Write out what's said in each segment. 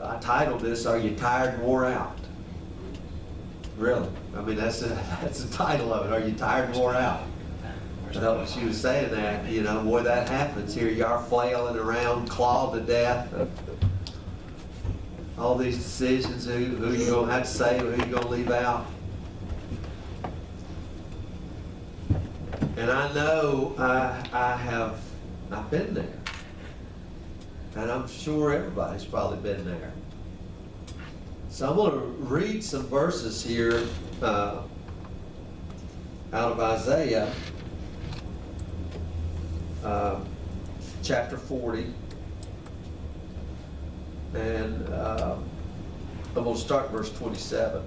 I titled this, "Are You Tired and Wore Out?" Really. I mean, that's the title of it. Are you tired and wore out? I thought she was saying that, you know, boy, that happens. Here you are flailing around, clawed to death. All these decisions, who you going to have to say, who you going to leave out. And I know I've been there. And I'm sure everybody's probably been there. So I'm going to read some verses here out of Isaiah chapter 40. And I'm going to start verse 27.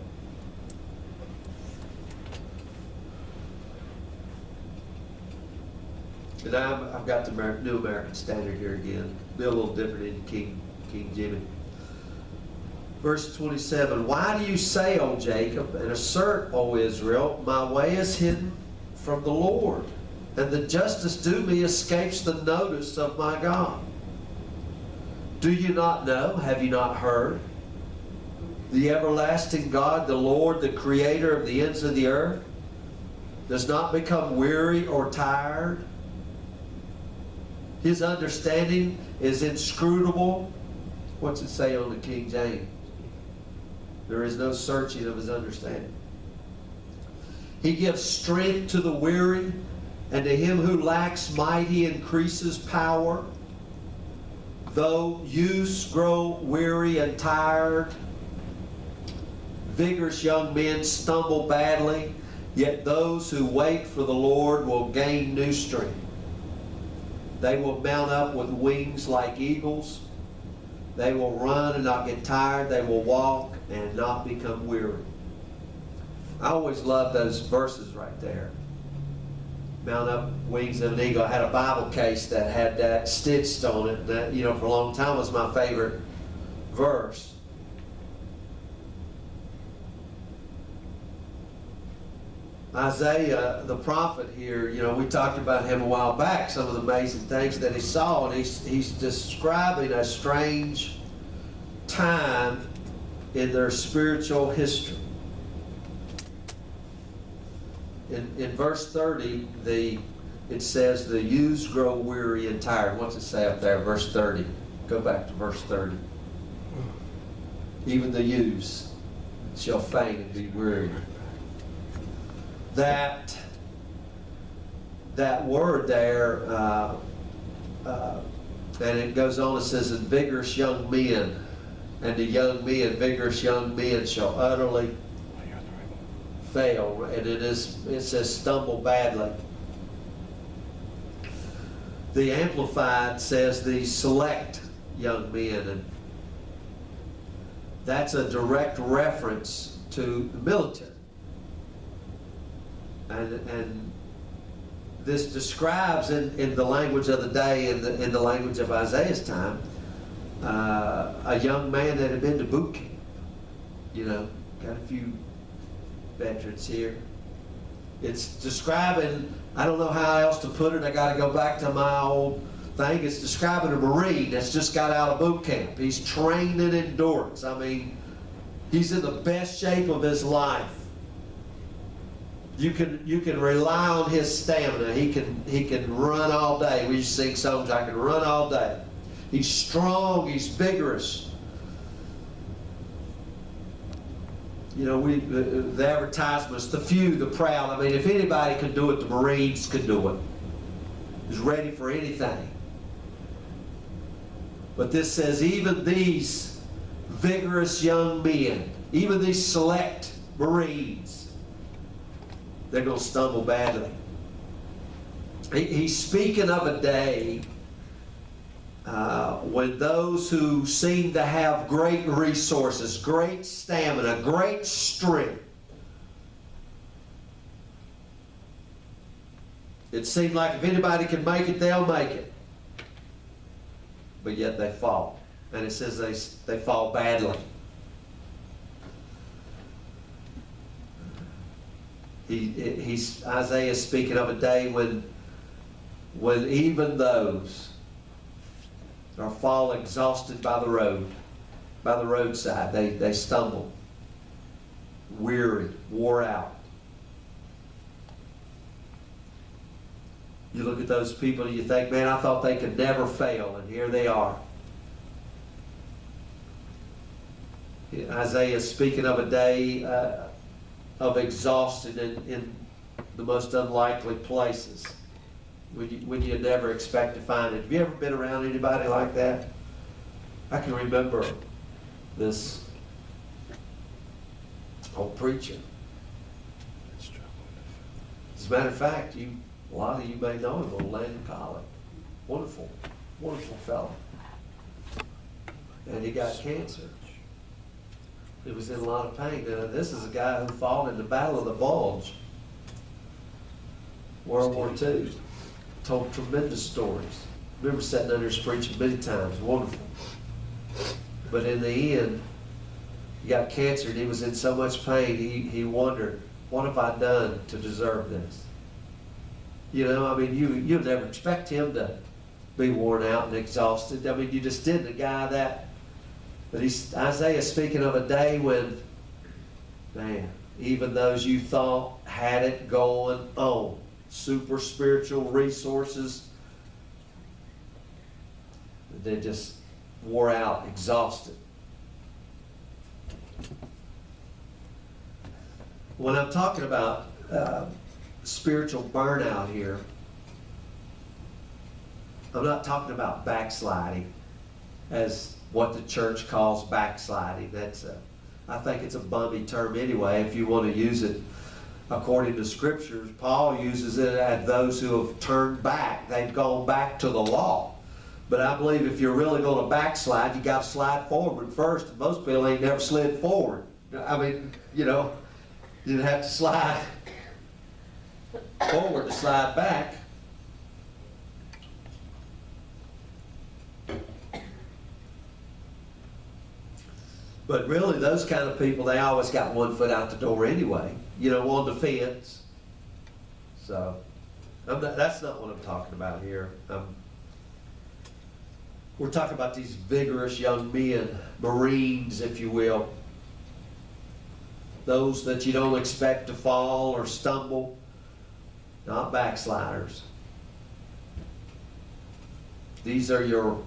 And I've got the New American Standard here again. Be a little different in King Jimmy. Verse 27, "Why do you say, O Jacob, and assert, O Israel, my way is hidden from the Lord, and the justice due me escapes the notice of my God? Do you not know? Have you not heard? The everlasting God, the Lord, the creator of the ends of the earth, does not become weary or tired. His understanding is inscrutable." What's it say on the King James? There is no searching of his understanding. "He gives strength to the weary, and to him who lacks might he increases power. Though youths grow weary and tired, vigorous young men stumble badly, yet those who wait for the Lord will gain new strength. They will mount up with wings like eagles. They will run and not get tired. They will walk and not become weary." I always love those verses right there. Mount up wings of an eagle. I had a Bible case that had that stitched on it. That, you know, for a long time was my favorite verse. Isaiah, the prophet here, you know, we talked about him a while back, some of the amazing things that he saw, and he's describing a strange time in their spiritual history. In verse 30, it says, "The youths grow weary and tired." What's it say up there, verse 30? Go back to verse 30. "Even the youths shall faint and be weary." That word there, and it goes on, it says, "And vigorous young men, and the young men, vigorous young men shall utterly fail." And it says stumble badly. The Amplified says the select young men, and that's a direct reference to the military. And this describes in the language of the day, in the language of Isaiah's time, a young man that had been to boot camp. You know, got a few veterans here. It's describing, I don't know how else to put it, I got to go back to my old thing. It's describing a Marine that's just got out of boot camp. He's trained in endurance. I mean, he's in the best shape of his life. You can rely on his stamina. He can run all day. We used to sing songs, "I can run all day." He's strong. He's vigorous. You know, the advertisements, the few, the proud. I mean, if anybody could do it, the Marines could do it. He's ready for anything. But this says, even these vigorous young men, even these select Marines, they're going to stumble badly. He's speaking of a day when those who seem to have great resources, great stamina, great strength, it seemed like if anybody can make it, they'll make it. But yet they fall. And it says they fall badly. Isaiah is speaking of a day when even those are fall exhausted by the road. by the roadside. They stumble, weary, wore out. You look at those people and you think, man, I thought they could never fail, and here they are. Isaiah is speaking of a day of exhaustion in the most unlikely places when you never expect to find it. Have you ever been around anybody like that? I can remember this old preacher. As a matter of fact, a lot of you may know him, old Landon Collett. Wonderful, wonderful fellow. And he got cancer. He was in a lot of pain. Now, this is a guy who fought in the Battle of the Bulge, World War II. Told tremendous stories. Remember sitting under his preaching many times. Wonderful. But in the end, he got cancer and he was in so much pain, he wondered, what have I done to deserve this? You know, I mean, you'd never expect him to be worn out and exhausted. I mean, you just didn't. A guy that, but Isaiah speaking of a day when, man, even those you thought had it going on, super spiritual resources, they just wore out, exhausted. When I'm talking about spiritual burnout here, I'm not talking about backsliding as what the church calls backsliding. I think it's a bummy term anyway, if you want to use it according to scriptures. Paul uses it as those who have turned back. They've gone back to the law. But I believe if you're really going to backslide, you got to slide forward first. And most people ain't never slid forward. I mean, you know, you'd have to slide forward to slide back. But really, those kind of people, they always got one foot out the door anyway. You know, on the fence. So, that's not what I'm talking about here. We're talking about these vigorous young men, Marines, if you will. Those that you don't expect to fall or stumble, not backsliders. These are your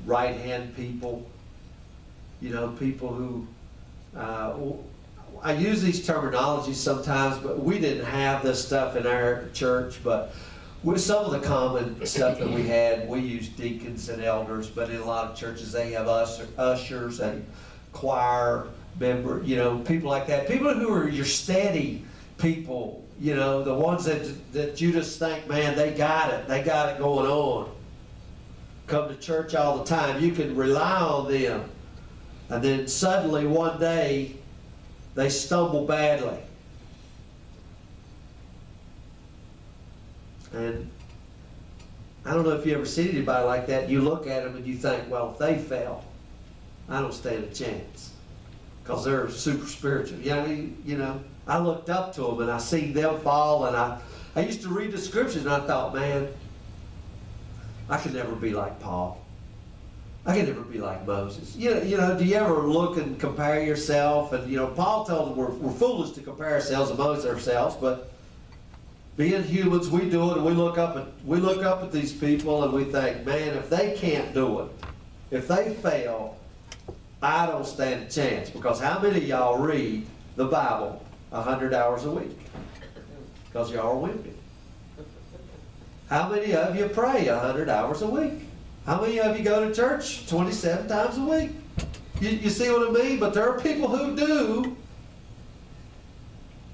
right-hand people. You know, people who, I use these terminologies sometimes, but we didn't have this stuff in our church, but with some of the common stuff that we had, we used deacons and elders, but in a lot of churches they have ushers and choir member, you know, people like that. People who are your steady people, you know, the ones that you just think, man, they got it going on. Come to church all the time. You can rely on them. And then suddenly one day, they stumble badly. And I don't know if you ever see anybody like that. You look at them and you think, well, if they fail, I don't stand a chance. Because they're super spiritual. You know, I looked up to them and I seen them fall, and I used to read the scriptures and I thought, man, I could never be like Paul. I can never be like Moses. You know, do you ever look and compare yourself? And, you know, Paul tells us we're foolish to compare ourselves amongst ourselves, but being humans, we do it, and we look up at these people and we think, man, if they can't do it, if they fail, I don't stand a chance. Because how many of y'all read the Bible 100 hours a week? Because y'all are wimpy. How many of you pray 100 hours a week? How many of you go to church 27 times a week? You see what I mean? But there are people who do.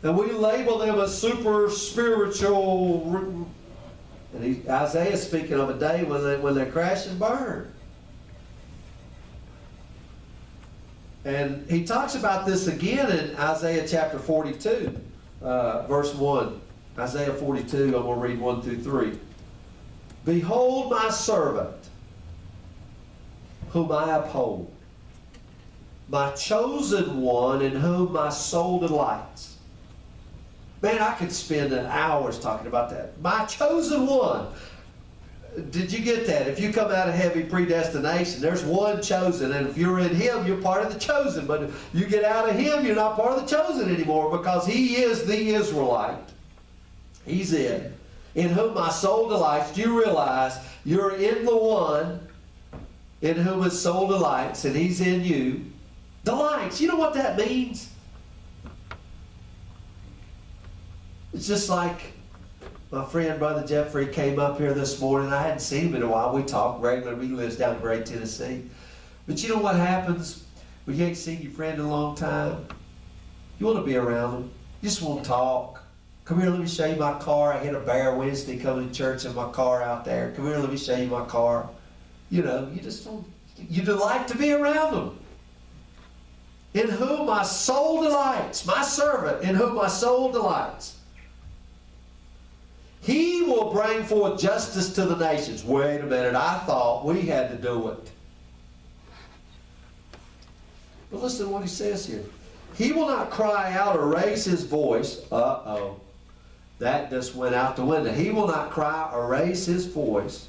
And we label them as super spiritual. And Isaiah is speaking of a day when they crash and burn. And he talks about this again in Isaiah chapter 42, verse 1. Isaiah 42, I'm going to read 1 through 3. Behold my servant, whom I uphold, my chosen one in whom my soul delights. Man, I could spend hours talking about that. My chosen one. Did you get that? If you come out of heavy predestination, there's one chosen, and if you're in him, you're part of the chosen. But if you get out of him, you're not part of the chosen anymore, because he is the Israelite. He's in whom my soul delights. Do you realize you're in the one in whom his soul delights, and he's in you? Delights. You know what that means? It's just like my friend, Brother Jeffrey, came up here this morning. I hadn't seen him in a while. We talk regularly. He lives down in Gray, Tennessee. But you know what happens when you ain't seen your friend in a long time? You want to be around him. You just want to talk. Come here, let me show you my car. I hit a bear Wednesday coming to church in my car out there. Come here, let me show you my car. You know, you just don't, you delight to be around him. In whom my soul delights. My servant, in whom my soul delights. He will bring forth justice to the nations. Wait a minute, I thought we had to do it. But listen to what he says here. He will not cry out or raise his voice. Uh-oh. That just went out the window. He will not cry or raise his voice.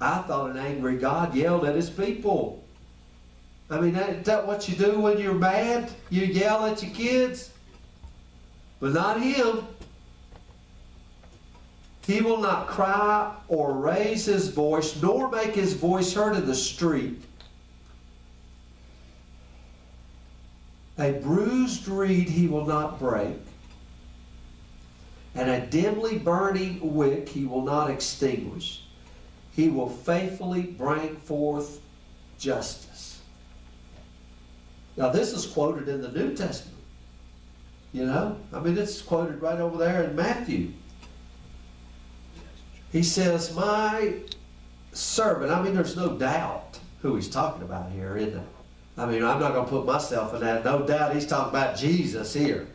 I thought an angry God yelled at his people. I mean, is that what you do when you're mad? You yell at your kids? But not him. He will not cry or raise his voice, nor make his voice heard in the street. A bruised reed he will not break, and a dimly burning wick he will not extinguish. He will faithfully bring forth justice. Now this is quoted in the New Testament. You know, I mean, it's quoted right over there in Matthew. He says, my servant. I mean, there's no doubt who he's talking about here, isn't there? I mean, I'm not going to put myself in that. No doubt he's talking about Jesus here.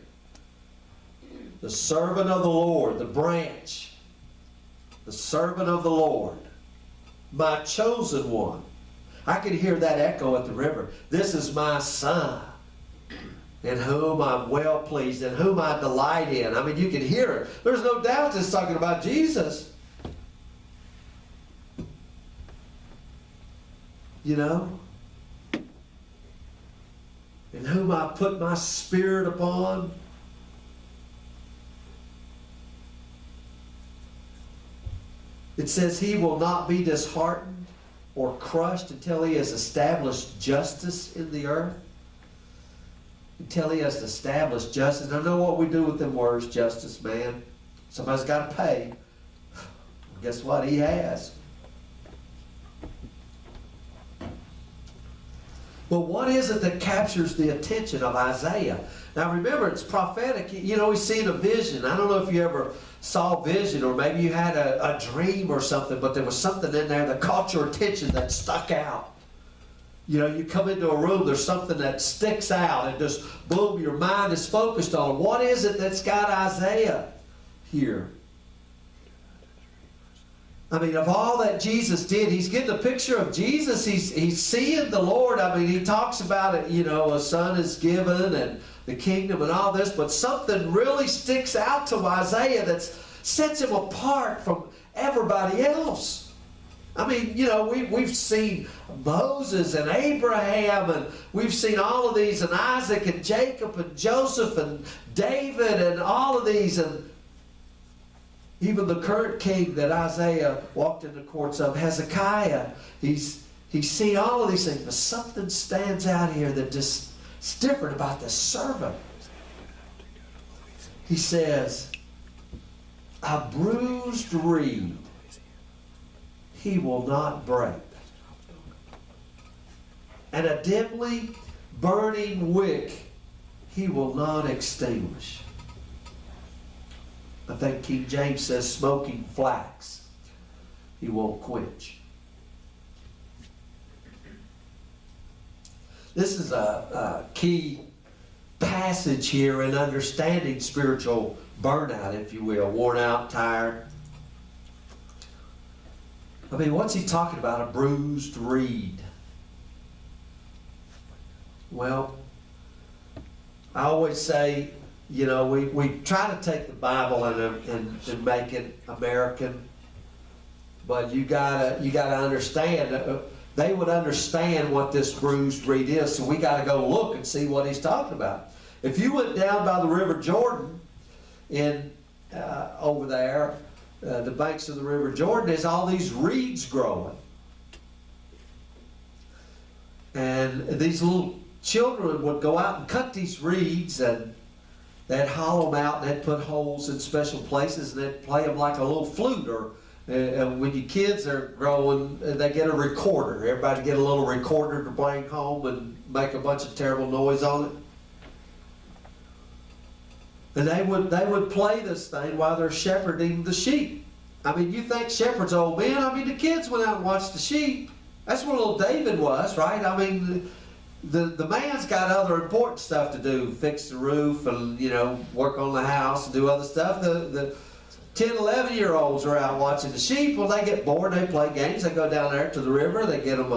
The servant of the Lord, the branch. The servant of the Lord. My chosen one. I can hear that echo at the river. This is my son, in whom I'm well pleased, in whom I delight in. I mean, you can hear it. There's no doubt it's talking about Jesus. You know? In whom I put my spirit upon. It says he will not be disheartened or crushed until he has established justice in the earth. Until he has established justice. I know what we do with them words, justice, man. Somebody's got to pay. Guess what? He has. Well, what is it that captures the attention of Isaiah? Now remember, it's prophetic. You know, he's seen a vision. I don't know if you ever saw a vision, or maybe you had a dream or something, but there was something in there that caught your attention, that stuck out. You know, you come into a room, there's something that sticks out, and just, boom, your mind is focused on. What is it that's got Isaiah here? I mean, of all that Jesus did, he's getting a picture of Jesus. He's seeing the Lord. I mean, he talks about it, you know, a son is given and the kingdom and all this, but something really sticks out to Isaiah that sets him apart from everybody else. I mean, you know, we've seen Moses and Abraham, and we've seen all of these, and Isaac and Jacob and Joseph and David and all of these, and even the current king that Isaiah walked in the courts of, Hezekiah, he's seen all of these things, but something stands out here that just is different about this servant. He says, a bruised reed he will not break, and a dimly burning wick he will not extinguish. I think King James says smoking flax he won't quench. This is a key passage here in understanding spiritual burnout, if you will. Worn out, tired. I mean, what's he talking about? A bruised reed. Well, I always say you know, we try to take the Bible and make it American, but you gotta understand. They would understand what this bruised reed is, so we gotta go look and see what he's talking about. If you went down by the River Jordan in over there, the banks of the River Jordan, there's all these reeds growing. And these little children would go out and cut these reeds, and they'd hollow them out, and they'd put holes in special places, and they'd play them like a little flute. Or when your kids are growing, they get a recorder. Everybody get a little recorder to bring home and make a bunch of terrible noise on it. And they would play this thing while they're shepherding the sheep. I mean, you think shepherds old men? I mean, the kids went out and watched the sheep. That's where little David was, right? I mean, the man's got other important stuff to do, fix the roof and, you know, work on the house and do other stuff. The 10, 11-year-olds are out watching the sheep. Well, they get bored, they play games, they go down there to the river, they get them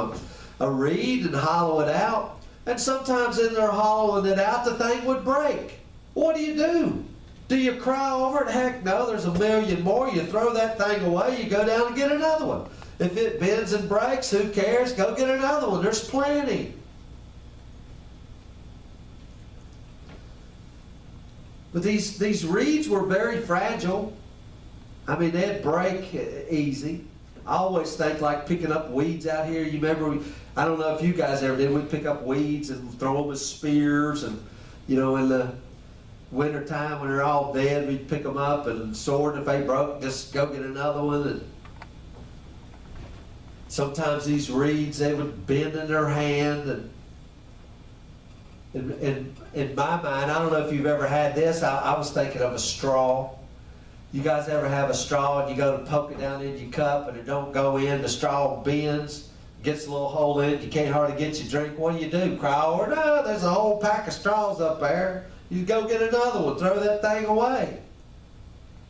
a reed and hollow it out. And sometimes in their hollowing it out, the thing would break. What do? Do you cry over it? Heck no, there's a million more. You throw that thing away, you go down and get another one. If it bends and breaks, who cares? Go get another one. There's plenty. But these reeds were very fragile. I mean, they'd break easy. I always think like picking up weeds out here. You remember, I don't know if you guys ever did, we'd pick up weeds and throw them as spears. And, you know, in the winter time when they're all dead, we'd pick them up and sword. If they broke, just go get another one. And sometimes these reeds, they would bend in their hand. And in my mind, I don't know if you've ever had this, I was thinking of a straw. You guys ever have a straw and you go to poke it down in your cup and it don't go in, the straw bends, gets a little hole in it, you can't hardly get your drink. What do? Cry over, no, there's a whole pack of straws up there. You go get another one, throw that thing away.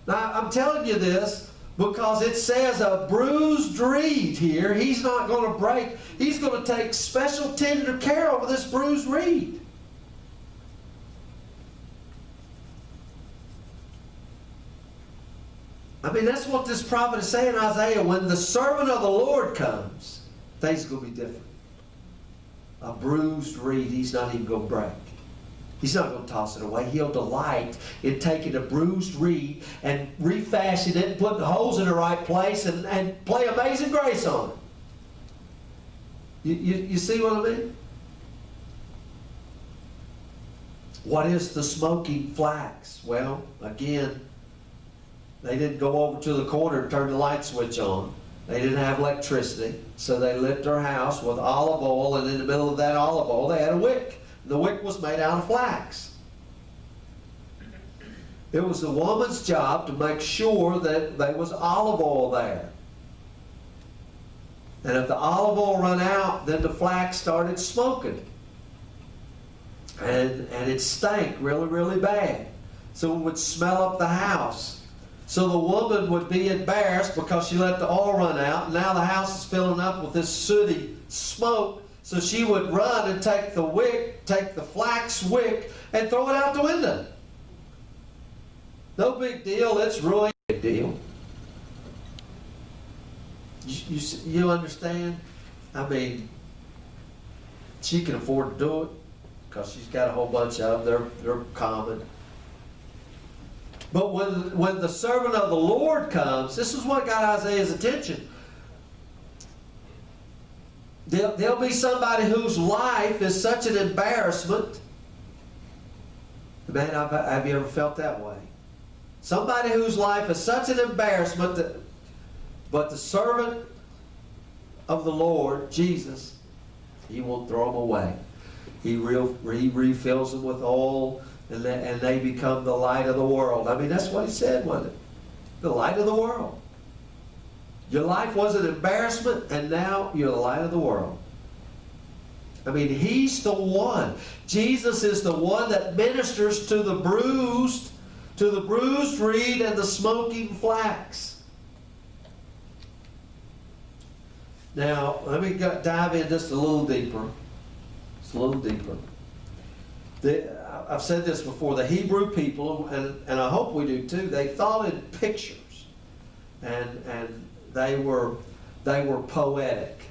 Now, I'm telling you this because it says a bruised reed here. He's not going to break. He's going to take special tender care over this bruised reed. I mean, that's what this prophet is saying in Isaiah. When the servant of the Lord comes, things are going to be different. A bruised reed, he's not even going to break. He's not going to toss it away. He'll delight in taking a bruised reed and refashioning it and putting holes in the right place and play Amazing Grace on it. You see what I mean? What is the smoking flax? Well, again, they didn't go over to the corner and turn the light switch on. They didn't have electricity, so they lit their house with olive oil, and in the middle of that olive oil, they had a wick. The wick was made out of flax. It was the woman's job to make sure that there was olive oil there. And if the olive oil ran out, then the flax started smoking. And it stank really, really bad. So it would smell up the house. So the woman would be embarrassed because she let the oil run out, and now the house is filling up with this sooty smoke. So she would run and take the wick, take the flax wick, and throw it out the window. No big deal, it's ruined. Big deal. You understand? I mean, she can afford to do it because she's got a whole bunch of them. They're common. But when the servant of the Lord comes, this is what got Isaiah's attention. There'll be somebody whose life is such an embarrassment. Man, have you ever felt that way? Somebody whose life is such an embarrassment but the servant of the Lord, Jesus, he won't throw them away. He refills them with oil, and they become the light of the world. I mean, that's what he said, wasn't it? The light of the world. Your life was an embarrassment, and now you're the light of the world. I mean, he's the one. Jesus is the one that ministers to the bruised reed and the smoking flax. Now, let me dive in just a little deeper. Just a little deeper. I've said this before, the Hebrew people, and I hope we do too, they thought in pictures, and they were poetic.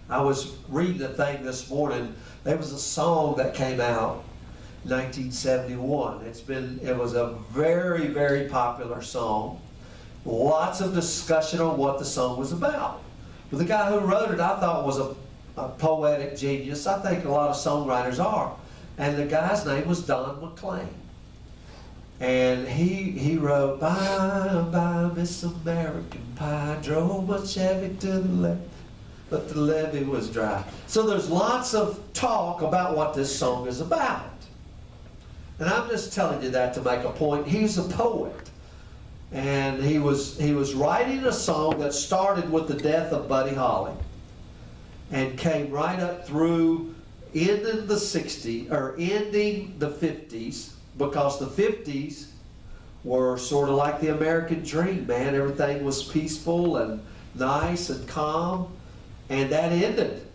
I was reading a thing this morning. There was a song that came out in 1971. It was a very, very popular song. Lots of discussion on what the song was about. But the guy who wrote it, I thought was a poetic genius. I think a lot of songwriters are. And the guy's name was Don McLean. And he wrote, "Bye, bye, Miss American Pie, drove my Chevy to the left, but the levee was dry." So there's lots of talk about what this song is about. And I'm just telling you that to make a point. He's a poet. And he was writing a song that started with the death of Buddy Holly and came right up through ending the 60s, or ending the 50s, because the 50s were sort of like the American dream, man. Everything was peaceful and nice and calm, and that ended.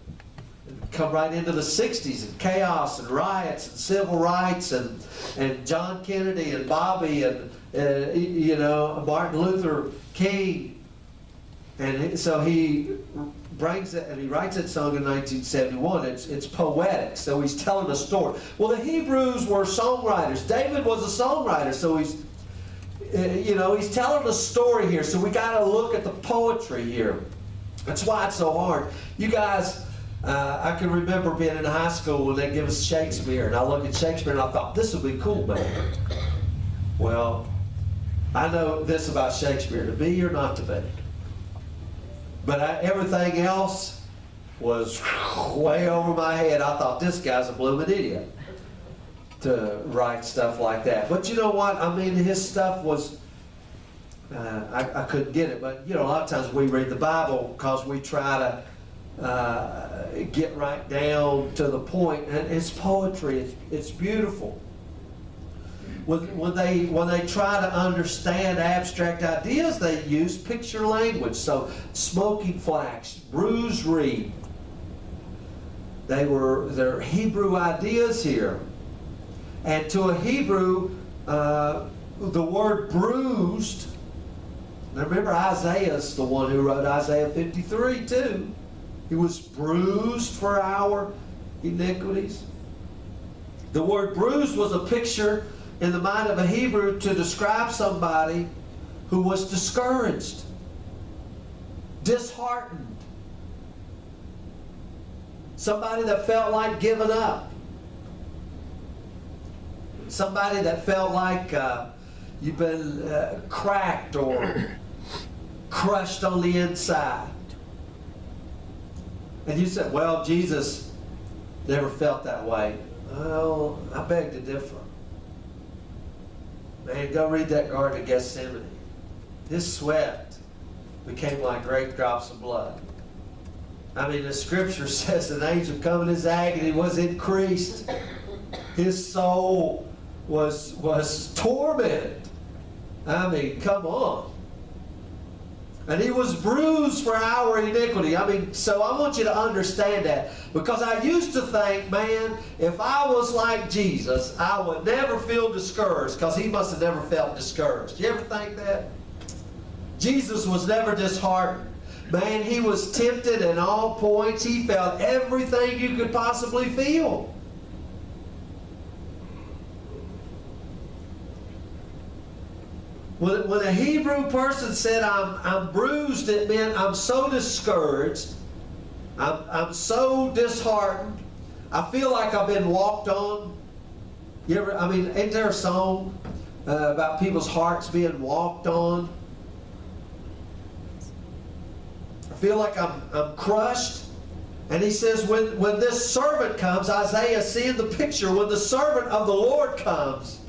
Come right into the 60s, and chaos and riots and civil rights, and John Kennedy and Bobby and Martin Luther King. And so he brings it, and he writes that song in 1971. It's poetic, so he's telling a story. Well, the Hebrews were songwriters. David was a songwriter, so he's telling a story here. So we got to look at the poetry here. That's why it's so hard. You guys, I can remember being in high school when they give us Shakespeare, and I look at Shakespeare and I thought, this would be cool, man. Well, I know this about Shakespeare: to be or not to be. But everything else was way over my head. I thought, this guy's a blooming idiot to write stuff like that. But you know what? I mean, his stuff was, I couldn't get it. But, a lot of times we read the Bible because we try to get right down to the point. And it's poetry. It's beautiful. When they try to understand abstract ideas, they use picture language. So, smoking flax, bruised reed. They're Hebrew ideas here. And to a Hebrew, the word bruised, now remember Isaiah's the one who wrote Isaiah 53 too. He was bruised for our iniquities. The word bruised was a picture in the mind of a Hebrew to describe somebody who was discouraged, disheartened, somebody that felt like giving up, somebody that felt like you've been cracked or crushed on the inside. And you said, well, Jesus never felt that way. Well, I beg to differ. Man, go read that Garden of Gethsemane. His sweat became like great drops of blood. I mean, the scripture says an angel come in his agony was increased. His soul was tormented. I mean, come on. And he was bruised for our iniquity. I mean, so I want you to understand that. Because I used to think, man, if I was like Jesus, I would never feel discouraged, because he must have never felt discouraged. You ever think that? Jesus was never disheartened. Man, he was tempted in all points. He felt everything you could possibly feel. When a Hebrew person said, I'm bruised, it meant I'm so discouraged, I'm so disheartened, I feel like I've been walked on. Ain't there a song about people's hearts being walked on? I feel like I'm crushed. And he says, when this servant comes, Isaiah seeing the picture, when the servant of the Lord comes,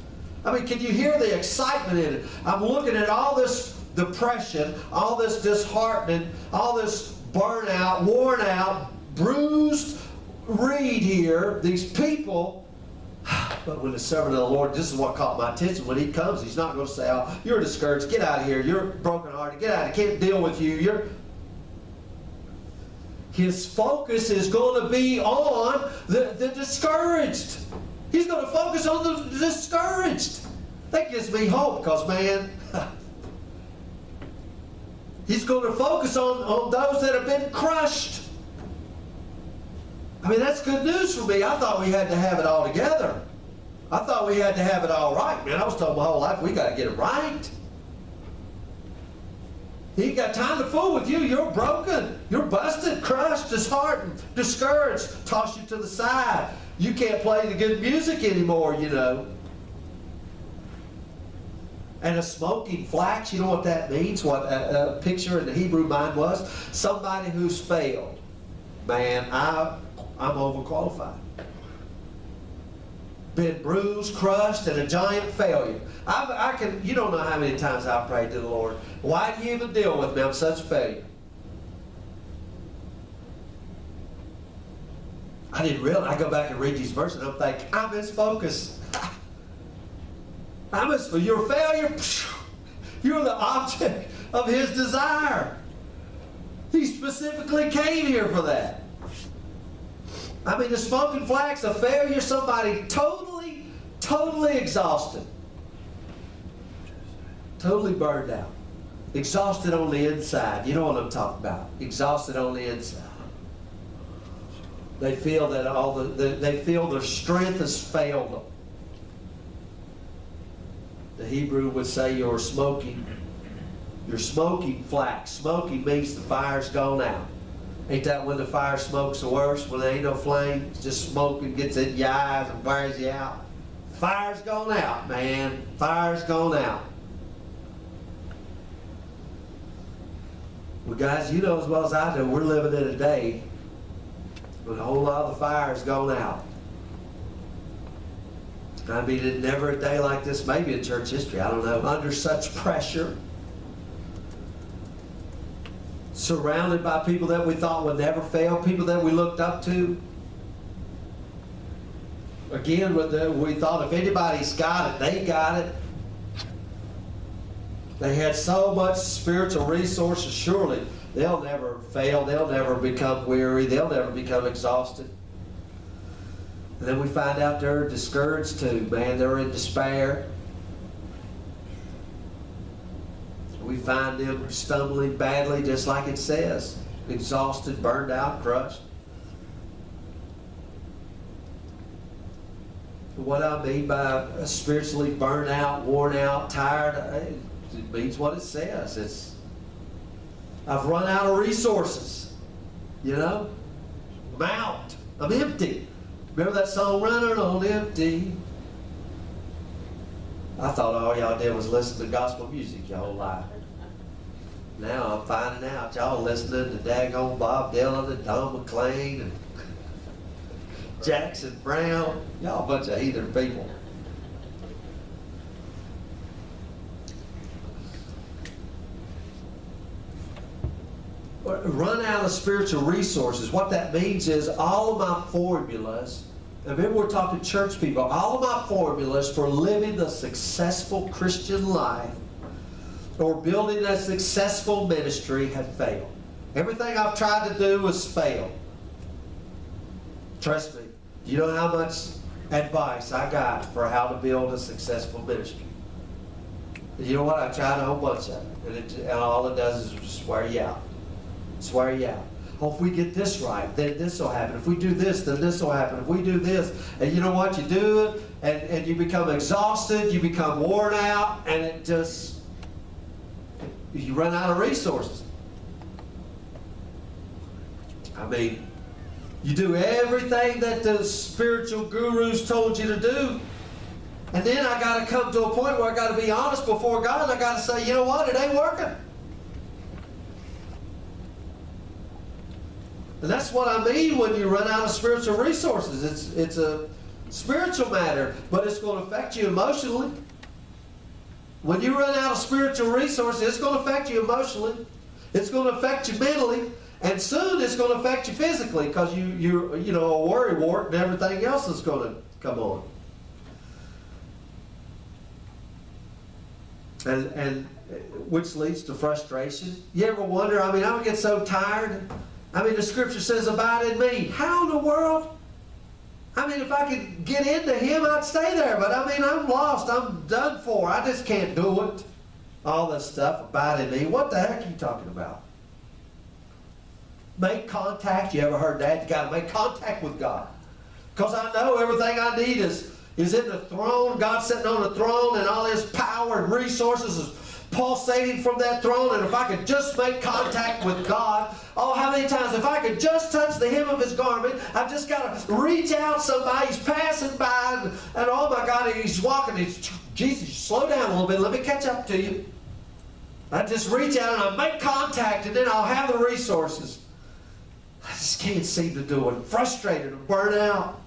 I mean, can you hear the excitement in it? I'm looking at all this depression, all this disheartening, all this burnout, worn out, bruised reed here, these people. But when the servant of the Lord, this is what caught my attention. When he comes, he's not going to say, oh, you're discouraged, get out of here, you're brokenhearted, get out, I can't deal with you, His focus is going to be on the discouraged. He's going to focus on the discouraged. That gives me hope because, man, he's going to focus on those that have been crushed. I mean, that's good news for me. I thought we had to have it all together. I thought we had to have it all right. Man, I was told my whole life we got to get it right. He ain't got time to fool with you. You're broken. You're busted, crushed, disheartened, discouraged, toss you to the side. You can't play the good music anymore, you know. And a smoking flax, you know what that means? What a picture in the Hebrew mind was? Somebody who's failed. Man, I'm overqualified. Been bruised, crushed, and a giant failure. You don't know how many times I've prayed to the Lord, why do you even deal with me? I'm such a failure. I didn't realize. I go back and read these verses and I'm thinking, I misfocus. You're a failure. You're the object of His desire. He specifically came here for that. I mean, the smoking flax, a failure, somebody totally exhausted. Totally burned out. Exhausted on the inside. You know what I'm talking about. Exhausted on the inside. They feel that they feel their strength has failed them. The Hebrew would say you're smoking flax. Smoking means the fire's gone out. Ain't that when the fire smokes the worst? When there ain't no flame, it's just smoke and gets in your eyes and wears you out. Fire's gone out, man. Fire's gone out. Well, guys, you know as well as I do, we're living in a day when a whole lot of the fire's gone out. I mean, never a day like this, maybe in church history, I don't know, under such pressure. Surrounded by people that we thought would never fail, people that we looked up to. Again, we thought if anybody's got it, they got it. They had so much spiritual resources, surely they'll never fail, they'll never become weary, they'll never become exhausted. And then we find out they're discouraged too, man, they're in despair. We find them stumbling badly, just like it says. Exhausted, burned out, crushed. What I mean by spiritually burned out, worn out, tired, it means what it says. I've run out of resources. You know? I'm out. I'm empty. Remember that song, Running on Empty? I thought all y'all did was listen to gospel music your whole life. Now I'm finding out y'all listening to daggone Bob Dylan and Don McLean and Jackson Brown. Y'all a bunch of heathen people. Run out of spiritual resources. What that means is all of my formulas, and remember we're talking church people, all of my formulas for living a successful Christian life or building a successful ministry have failed. Everything I've tried to do has failed. Trust me, you know how much advice I got for how to build a successful ministry. And you know what? I tried a whole bunch of it. And all it does is just wear you out. Swear you out. Oh, if we get this right, then this will happen. If we do this, then this will happen. If we do this, and you know what? You do it, and you become exhausted, you become worn out, and it just, you run out of resources. I mean, you do everything that the spiritual gurus told you to do, and then I got to come to a point where I got to be honest before God, and I got to say, you know what? It ain't working. And that's what I mean when you run out of spiritual resources. It's a spiritual matter, but it's going to affect you emotionally. When you run out of spiritual resources, it's going to affect you emotionally. It's going to affect you mentally. And soon it's going to affect you physically because you're a worry wart and everything else is going to come on. And which leads to frustration. You ever wonder, I would get so tired. I mean, the scripture says, abide in me. How in the world? I mean, if I could get into him, I'd stay there. But I mean, I'm lost. I'm done for. I just can't do it. All this stuff, abide in me. What the heck are you talking about? Make contact. You ever heard that? You got to make contact with God. Because I know everything I need is in the throne. God's sitting on the throne, and all his power and resources is pulsating from that throne. And if I could just make contact with God, oh, how many times, if I could just touch the hem of his garment, I've just got to reach out somebody, he's passing by, and oh my God, he's walking, Jesus, slow down a little bit, let me catch up to you. I just reach out and I make contact, and then I'll have the resources. I just can't seem to do it. Frustrated and burnt out.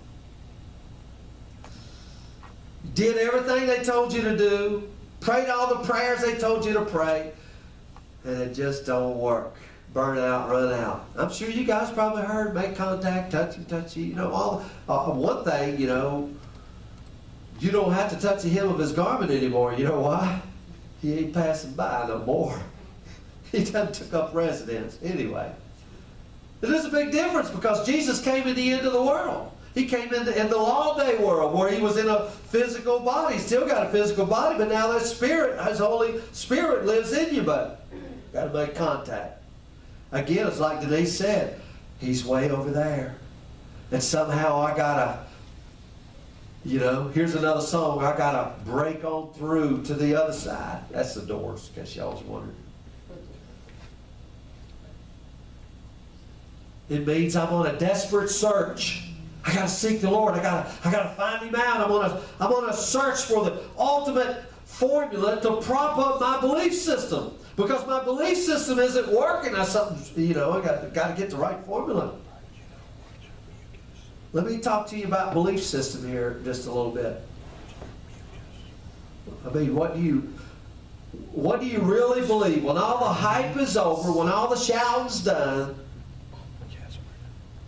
Did everything they told you to do. Prayed all the prayers they told you to pray. And it just don't work. Burn out, run out. I'm sure you guys probably heard make contact, touchy. You know, one thing, you know, you don't have to touch the hem of his garment anymore. You know why? He ain't passing by no more. He done took up residence anyway. It is a big difference because Jesus came in the end of the world. He came in the law day world where he was in a physical body. He still got a physical body, but now that Spirit, his Holy Spirit lives in you, but got to make contact. Again, it's like Denise said, he's way over there. And somehow I got to, you know, here's another song, I got to break on through to the other side. That's the Doors, in case y'all was wondering. It means I'm on a desperate search. I got to seek the Lord. I got to find him out. I'm on a search for the ultimate formula to prop up my belief system. Because my belief system isn't working. I got to get the right formula. Let me talk to you about belief system here just a little bit. I mean, what do you really believe? When all the hype is over, when all the shouting's done,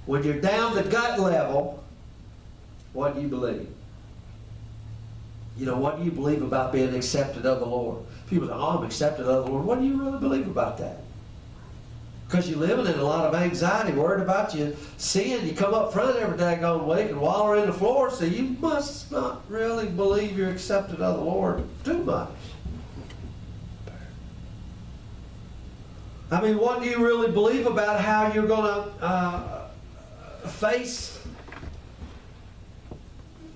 when you're down to gut level, what do you believe? You know, what do you believe about being accepted of the Lord? People say, oh, I'm accepted of the Lord. What do you really believe about that? Because you're living in a lot of anxiety, worried about you sin. You come up front every daggone week and waller in the floor, so you must not really believe you're accepted of the Lord too much. I mean, what do you really believe about how you're going to face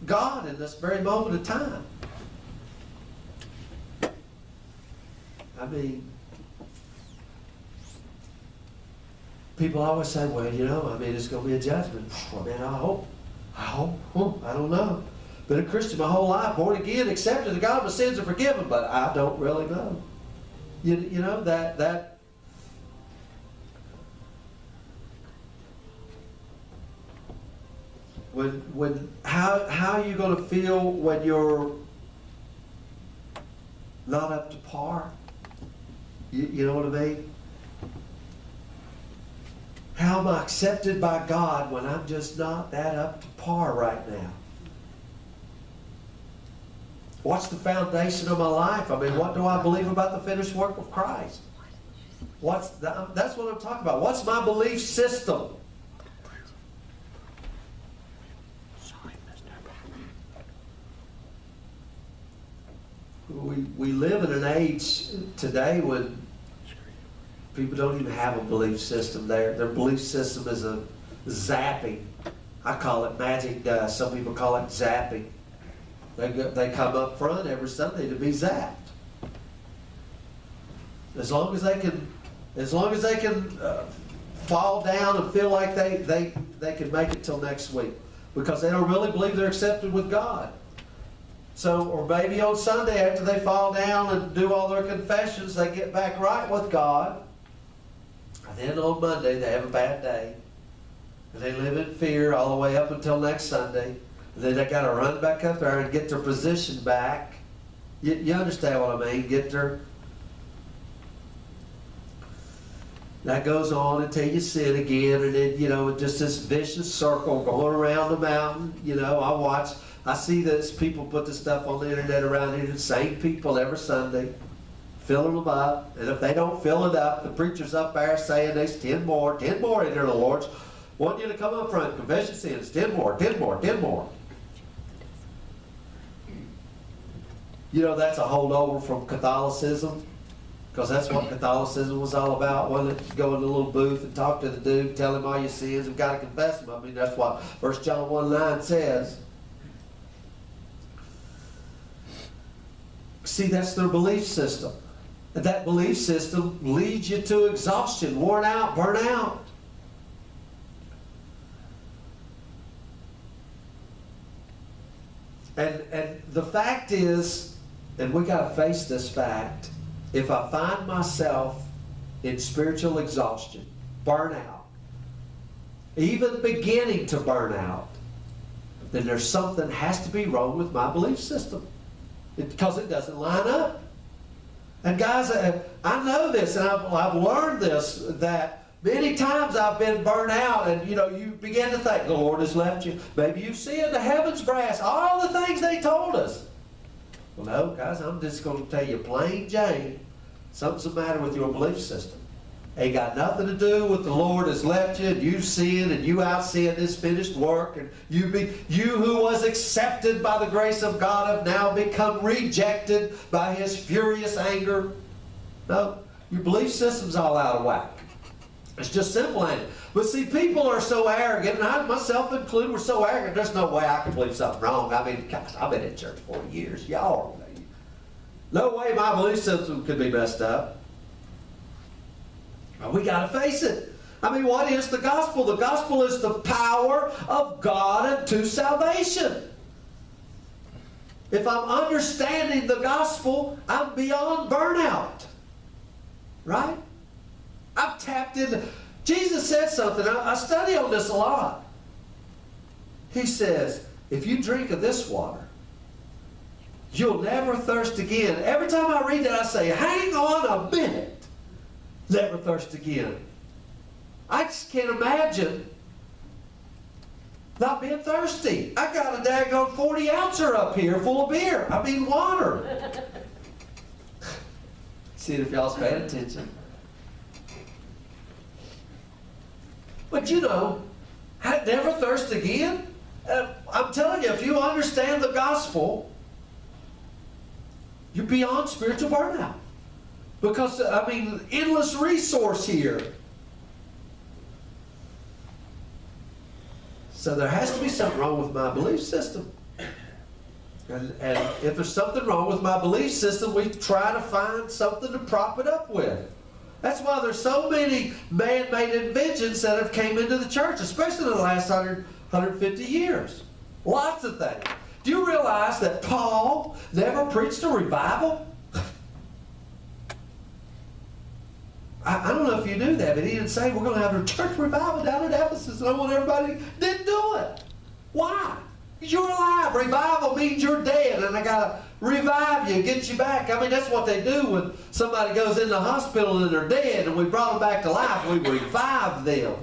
God in this very moment of time? I mean, people always say, well, you know, I mean, it's going to be a judgment. I mean, I hope. I don't know. Been a Christian my whole life, born again, accepted that God, my sins are forgiven, but I don't really know. You know, that how are you going to feel when you're not up to par? You know what I mean? How am I accepted by God when I'm just not that up to par right now? What's the foundation of my life? I mean, what do I believe about the finished work of Christ? That's what I'm talking about. What's my belief system? We live in an age today when people don't even have a belief system. Their belief system is a zapping. I call it magic dust. Some people call it zapping. They come up front every Sunday to be zapped. As long as they can fall down and feel like they can make it till next week, because they don't really believe they're accepted with God. So, or maybe on Sunday after they fall down and do all their confessions, they get back right with God. And then on Monday they have a bad day. And they live in fear all the way up until next Sunday. And then they got to run back up there and get their position back. You understand what I mean? That goes on until you sin again. And then, you know, just this vicious circle going around the mountain. You know, I see this, people put this stuff on the internet around here, the same people every Sunday. filling them up. And if they don't fill it up, the preacher's up there saying there's 10 more in there, the Lord's. Want you to come up front, confession sins, 10 more, 10 more, 10 more. You know, that's a holdover from Catholicism, because that's what Catholicism was all about. Wasn't it? Go in the little booth and talk to the dude, tell him all your sins, and got to confess them. I mean, that's what 1 John 1:9 says. See, that's their belief system. And that belief system leads you to exhaustion, worn out, burnout. And the fact is, and we got to face this fact, if I find myself in spiritual exhaustion, burnout, even beginning to burn out, then there's something has to be wrong with my belief system, because it doesn't line up. And guys, I know this, and I've learned this, that many times I've been burnt out, and you begin to think the Lord has left you. Maybe you see in the heavens brass all the things they told us. Well, no, guys, I'm just going to tell you plain Jane, something's the matter with your belief system. Ain't got nothing to do with the Lord has left you, and you sin, and you out seeing this finished work, and you who was accepted by the grace of God have now become rejected by His furious anger. No, your belief system's all out of whack. It's just simple, ain't it? But see, people are so arrogant, and I myself included, we're so arrogant, there's no way I can believe something wrong. I mean, gosh, I've been in church 40 years. Y'all, no way my belief system could be messed up. We got to face it. I mean, what is the gospel? The gospel is the power of God unto salvation. If I'm understanding the gospel, I'm beyond burnout. Right? I've tapped into... Jesus said something. I study on this a lot. He says, if you drink of this water, you'll never thirst again. Every time I read that, I say, hang on a minute. Never thirst again. I just can't imagine not being thirsty. I got a daggone 40-ouncer up here full of beer. I mean water. See if y'all's paying attention. But I'd never thirst again. I'm telling you, if you understand the gospel, you're beyond spiritual burnout. Because, I mean, endless resource here. So there has to be something wrong with my belief system. And if there's something wrong with my belief system, we try to find something to prop it up with. That's why there's so many man-made inventions that have came into the church, especially in the last 150 years. Lots of things. Do you realize that Paul never preached a revival? I don't know if you knew that, but he didn't say we're going to have a church revival down in Ephesus, and I want everybody. Didn't do it. Why? Because you're alive. Revival means you're dead, and I got to revive you, get you back. I mean, that's what they do when somebody goes in the hospital and they're dead, and we brought them back to life. We revive them.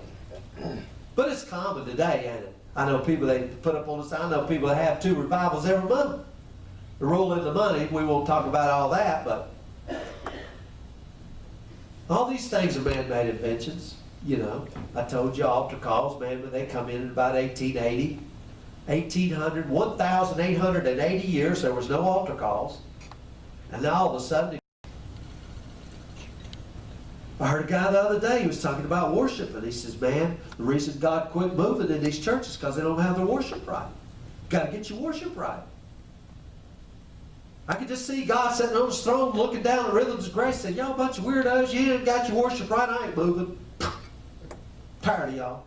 But it's common today, ain't it? I know people, they put up on the sign, I know people that have 2 revivals every month. They roll in the money. We won't talk about all that, but all these things are man-made inventions. I told you altar calls, man, when they come in about 1880. 1800, 1,880 years, there was no altar calls. And now all of a sudden, I heard a guy the other day, he was talking about worship, and he says, man, the reason God quit moving in these churches is because they don't have their worship right. Got to get your worship right. I could just see God sitting on his throne looking down at Rhythms of Grace saying, y'all a bunch of weirdos, you ain't got your worship right, I ain't moving. Tired of y'all.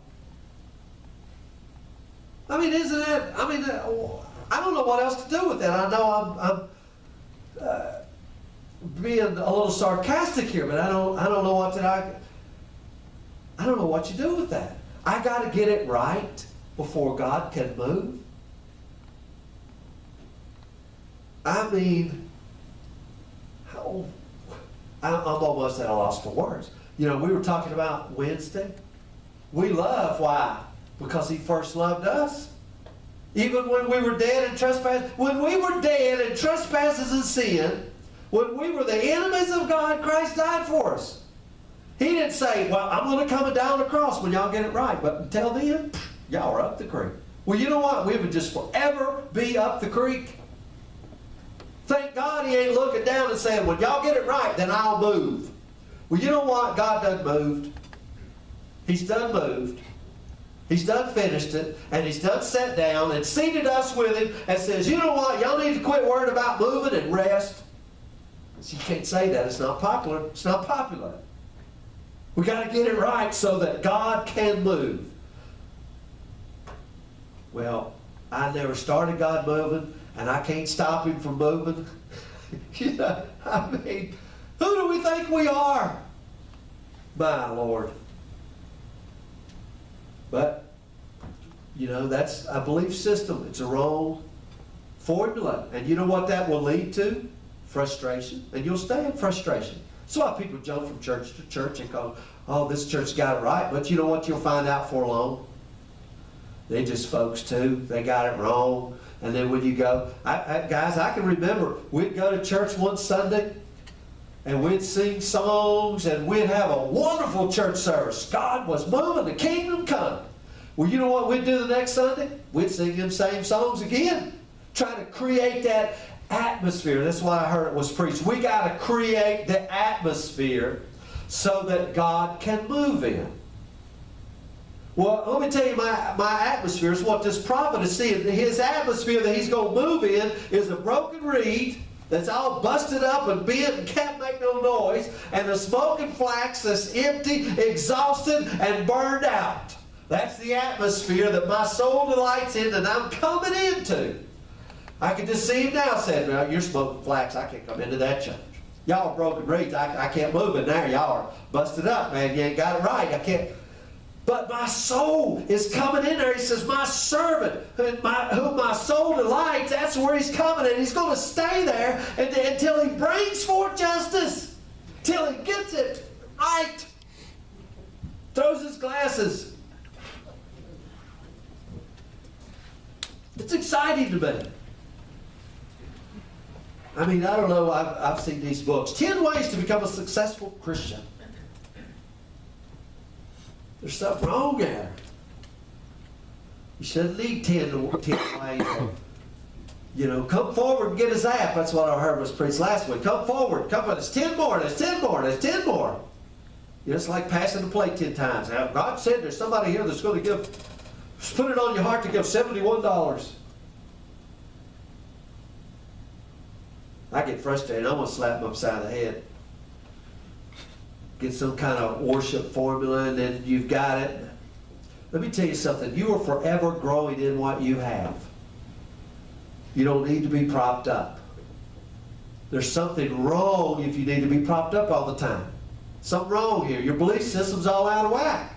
I mean, isn't that, I mean, I don't know what else to do with that. I know I'm being a little sarcastic here, but I don't know what I don't know what you do with that. I got to get it right before God can move. I mean, I'm almost at a loss for words. We were talking about Wednesday. We love, why? Because He first loved us. Even when we were dead in trespasses, and sin, When we were the enemies of God, Christ died for us. He didn't say, well, I'm going to come down the cross when y'all get it right. But until then, y'all are up the creek. Well, you know what? We would just forever be up the creek. Thank God He ain't looking down and saying, when y'all get it right, then I'll move. Well, you know what? God done moved. He's done moved. He's done finished it. And He's done sat down and seated us with Him and says, you know what? Y'all need to quit worrying about moving and rest. So you can't say that. It's not popular. It's not popular. We got to get it right so that God can move. Well, I never started God moving, and I can't stop Him from moving. You know, I mean, who do we think we are? My Lord. But, you know, that's a belief system. It's a wrong formula. And you know what that will lead to? Frustration. And you'll stay in frustration. That's why people jump from church to church and go, oh, this church got it right. But you know what you'll find out for long? They're just folks too. They got it wrong. And then when you go, guys, I can remember we'd go to church one Sunday and we'd sing songs and we'd have a wonderful church service. God was moving, the kingdom come. Well, you know what we'd do the next Sunday? We'd sing them same songs again. Trying to create that atmosphere. That's why I heard it was preached. We got to create the atmosphere so that God can move in. Well, let me tell you, my atmosphere is what this prophet is seeing. His atmosphere that he's going to move in is a broken reed that's all busted up and bent and can't make no noise, and a smoking flax that's empty, exhausted, and burned out. That's the atmosphere that my soul delights in and I'm coming into. I can just see him now saying, well, you're smoking flax. I can't come into that church. Y'all are broken reeds. I can't move in there. Y'all are busted up, man. You ain't got it right. I can't. But my soul is coming in there. He says, my servant, whom my soul delights, that's where he's coming. And he's going to stay there until he brings forth justice. Till he gets it right. Throws his glasses. It's exciting to me. I mean, I don't know. I've seen these books. 10 ways to become a successful Christian. There's something wrong there. You shouldn't need 10 ways. You know, come forward and get a zap. That's what I heard was preached last week. Come forward. Come on. There's 10 more. There's 10 more. There's 10 more. You know, it's like passing the plate 10 times. Now, God said there's somebody here that's going to give, just put it on your heart to give $71. I get frustrated. I'm going to slap them upside the head. Get some kind of worship formula, and then you've got it. Let me tell you something. You are forever growing in what you have. You don't need to be propped up. There's something wrong if you need to be propped up all the time. Something wrong here. Your belief system's all out of whack.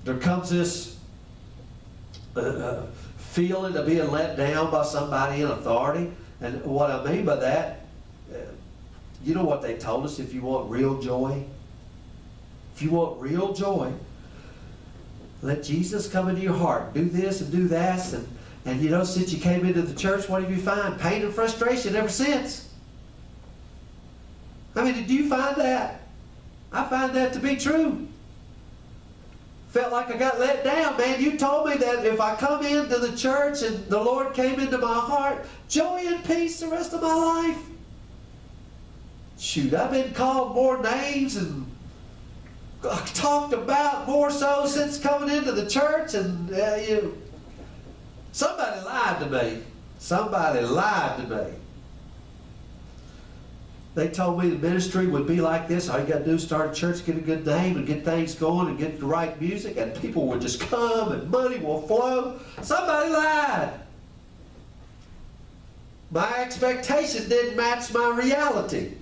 There comes this feeling of being let down by somebody in authority. And what I mean by that, you know what they told us if you want real joy? If you want real joy, let Jesus come into your heart. Do this and do that. And you know, since you came into the church, what have you found? Pain and frustration ever since. I mean, did you find that? I find that to be true. Felt like I got let down, man. You told me that if I come into the church and the Lord came into my heart, joy and peace the rest of my life. Shoot, I've been called more names and talked about more so since coming into the church, and somebody lied to me. Somebody lied to me. They told me the ministry would be like this. All you got to do is start a church, get a good name, and get things going, and get the right music, and people will just come, and money will flow. Somebody lied. My expectation didn't match my reality.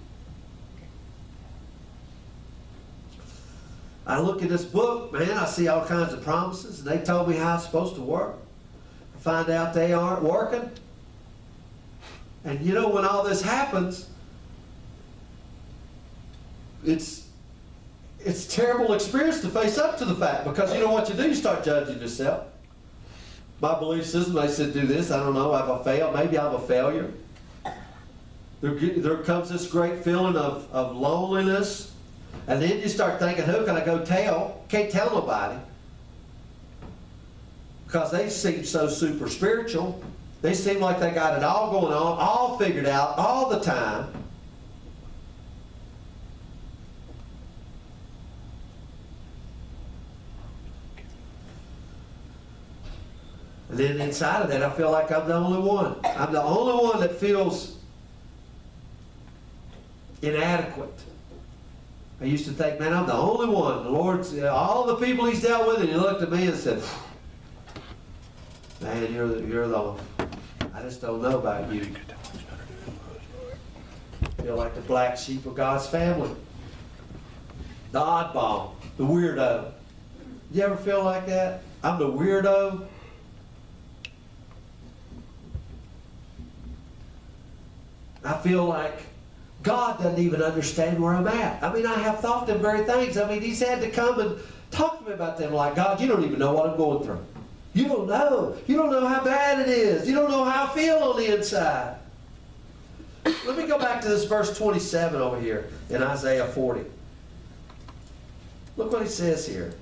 I look at this book, man, I see all kinds of promises, and they told me how it's supposed to work. I find out they aren't working. And you know, when all this happens, it's a terrible experience to face up to the fact, because you know what you do? You start judging yourself. my belief system, they said, do this. I don't know. Have I failed? Maybe I'm a failure. There comes this great feeling of loneliness. And then you start thinking, who can I go tell? Can't tell nobody. Because they seem so super spiritual. They seem like they got it all going on, all figured out, all the time. And then inside of that, I feel like I'm the only one. I'm the only one that feels inadequate. I used to think, man, I'm the only one. The Lord's, all the people He's dealt with, and He looked at me and said, man, you're the, I just don't know about you. I feel like the black sheep of God's family. The oddball, the weirdo. You ever feel like that? I'm the weirdo. I feel like God doesn't even understand where I'm at. I mean, I have thought them very things. I mean, He's had to come and talk to me about them. Like, God, you don't even know what I'm going through. You don't know. You don't know how bad it is. You don't know how I feel on the inside. Let me go back to this verse 27 over here in Isaiah 40. Look what He says here.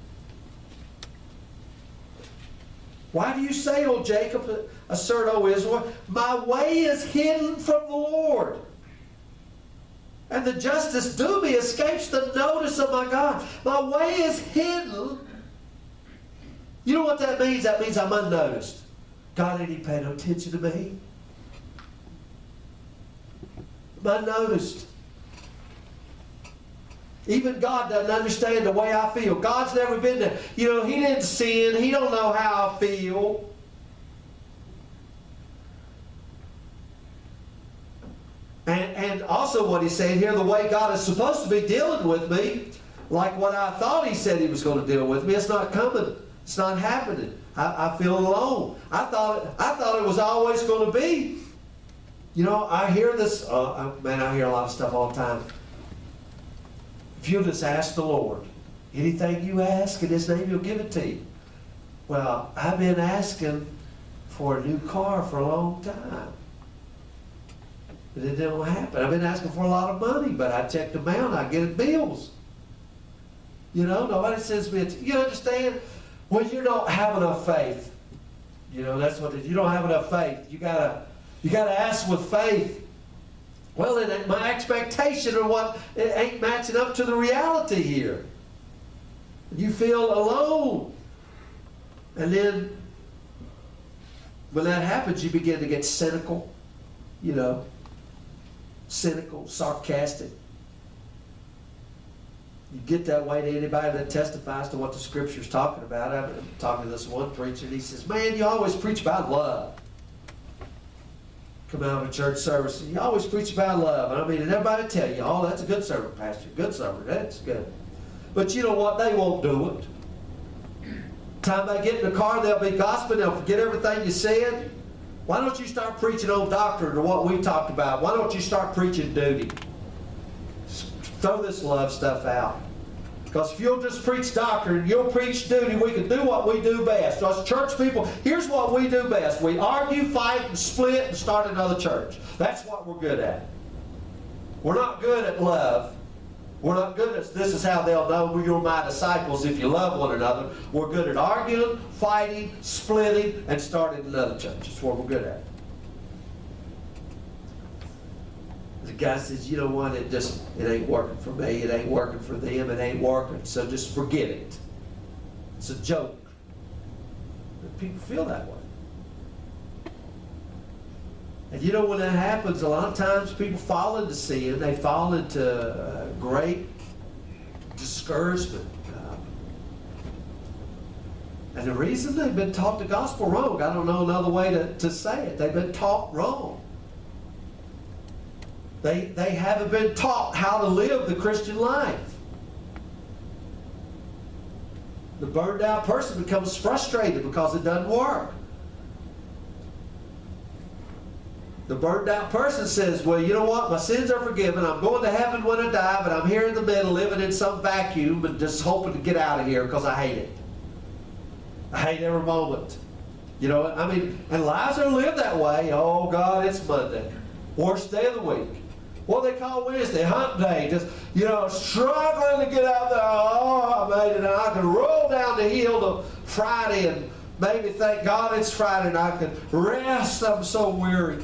Why do you say, O Jacob, assert, O Israel, my way is hidden from the Lord, and the justice due me escapes the notice of my God. My way is hidden. You know what that means? That means I'm unnoticed. God ain't even paying no attention to me. I'm unnoticed. Even God doesn't understand the way I feel. God's never been there. You know, He didn't sin. He don't know how I feel. And also what He's saying here, the way God is supposed to be dealing with me, like what I thought He said He was going to deal with me, it's not coming. It's not happening. I feel alone. I thought it was always going to be. You know, I hear this, man, I hear a lot of stuff all the time. If you'll just ask the Lord, anything you ask in His name, He'll give it to you. Well, I've been asking for a new car for a long time. But it didn't happen. I've been asking for a lot of money, but I check the mail and I get bills. You know, nobody sends me you understand? When you don't have enough faith, you know, that's what it is. You don't have enough faith. You gotta ask with faith. Well, my expectation or what, it ain't matching up to the reality here. You feel alone. And then when that happens, you begin to get cynical, you know, cynical, sarcastic. You get that way to anybody that testifies to what the Scripture's talking about. I'm talking to this one preacher, and he says, man, you always preach about love. Come out of a church service, and you always preach about love. And I mean, and everybody tell you, oh, that's a good sermon, Pastor. Good sermon, that's good. But you know what? They won't do it. Time they get in the car, they'll be gossiping, they'll forget everything you said. Why don't you start preaching on doctrine or what we talked about? Why don't you start preaching duty? Throw this love stuff out. Because if you'll just preach doctrine, you'll preach duty, we can do what we do best. Us church people, here's what we do best. We argue, fight, and split, and start another church. That's what we're good at. We're not good at love. We're not good at, this is how they'll know you're my disciples if you love one another. We're good at arguing, fighting, splitting, and starting another church. That's what we're good at. The guy says, you know what, it ain't working for me, it ain't working for them, it ain't working, so just forget it. It's a joke. But people feel that way. And you know, when that happens, a lot of times people fall into sin, they fall into great discouragement. And the reason they've been taught the gospel wrong, I don't know another way to say it, they've been taught wrong. They haven't been taught how to live the Christian life. The burned out person becomes frustrated because it doesn't work. The burned out person says, well, you know what? My sins are forgiven. I'm going to heaven when I die, but I'm here in the middle living in some vacuum and just hoping to get out of here because I hate it. I hate every moment. You know, I mean, and lives are lived that way. Oh, God, it's Monday. Worst day of the week. What they call Wednesday, hump day. Just, you know, struggling to get out there. Oh, I made it. And I can roll down the hill to Friday and maybe thank God it's Friday and I can rest. I'm so weary.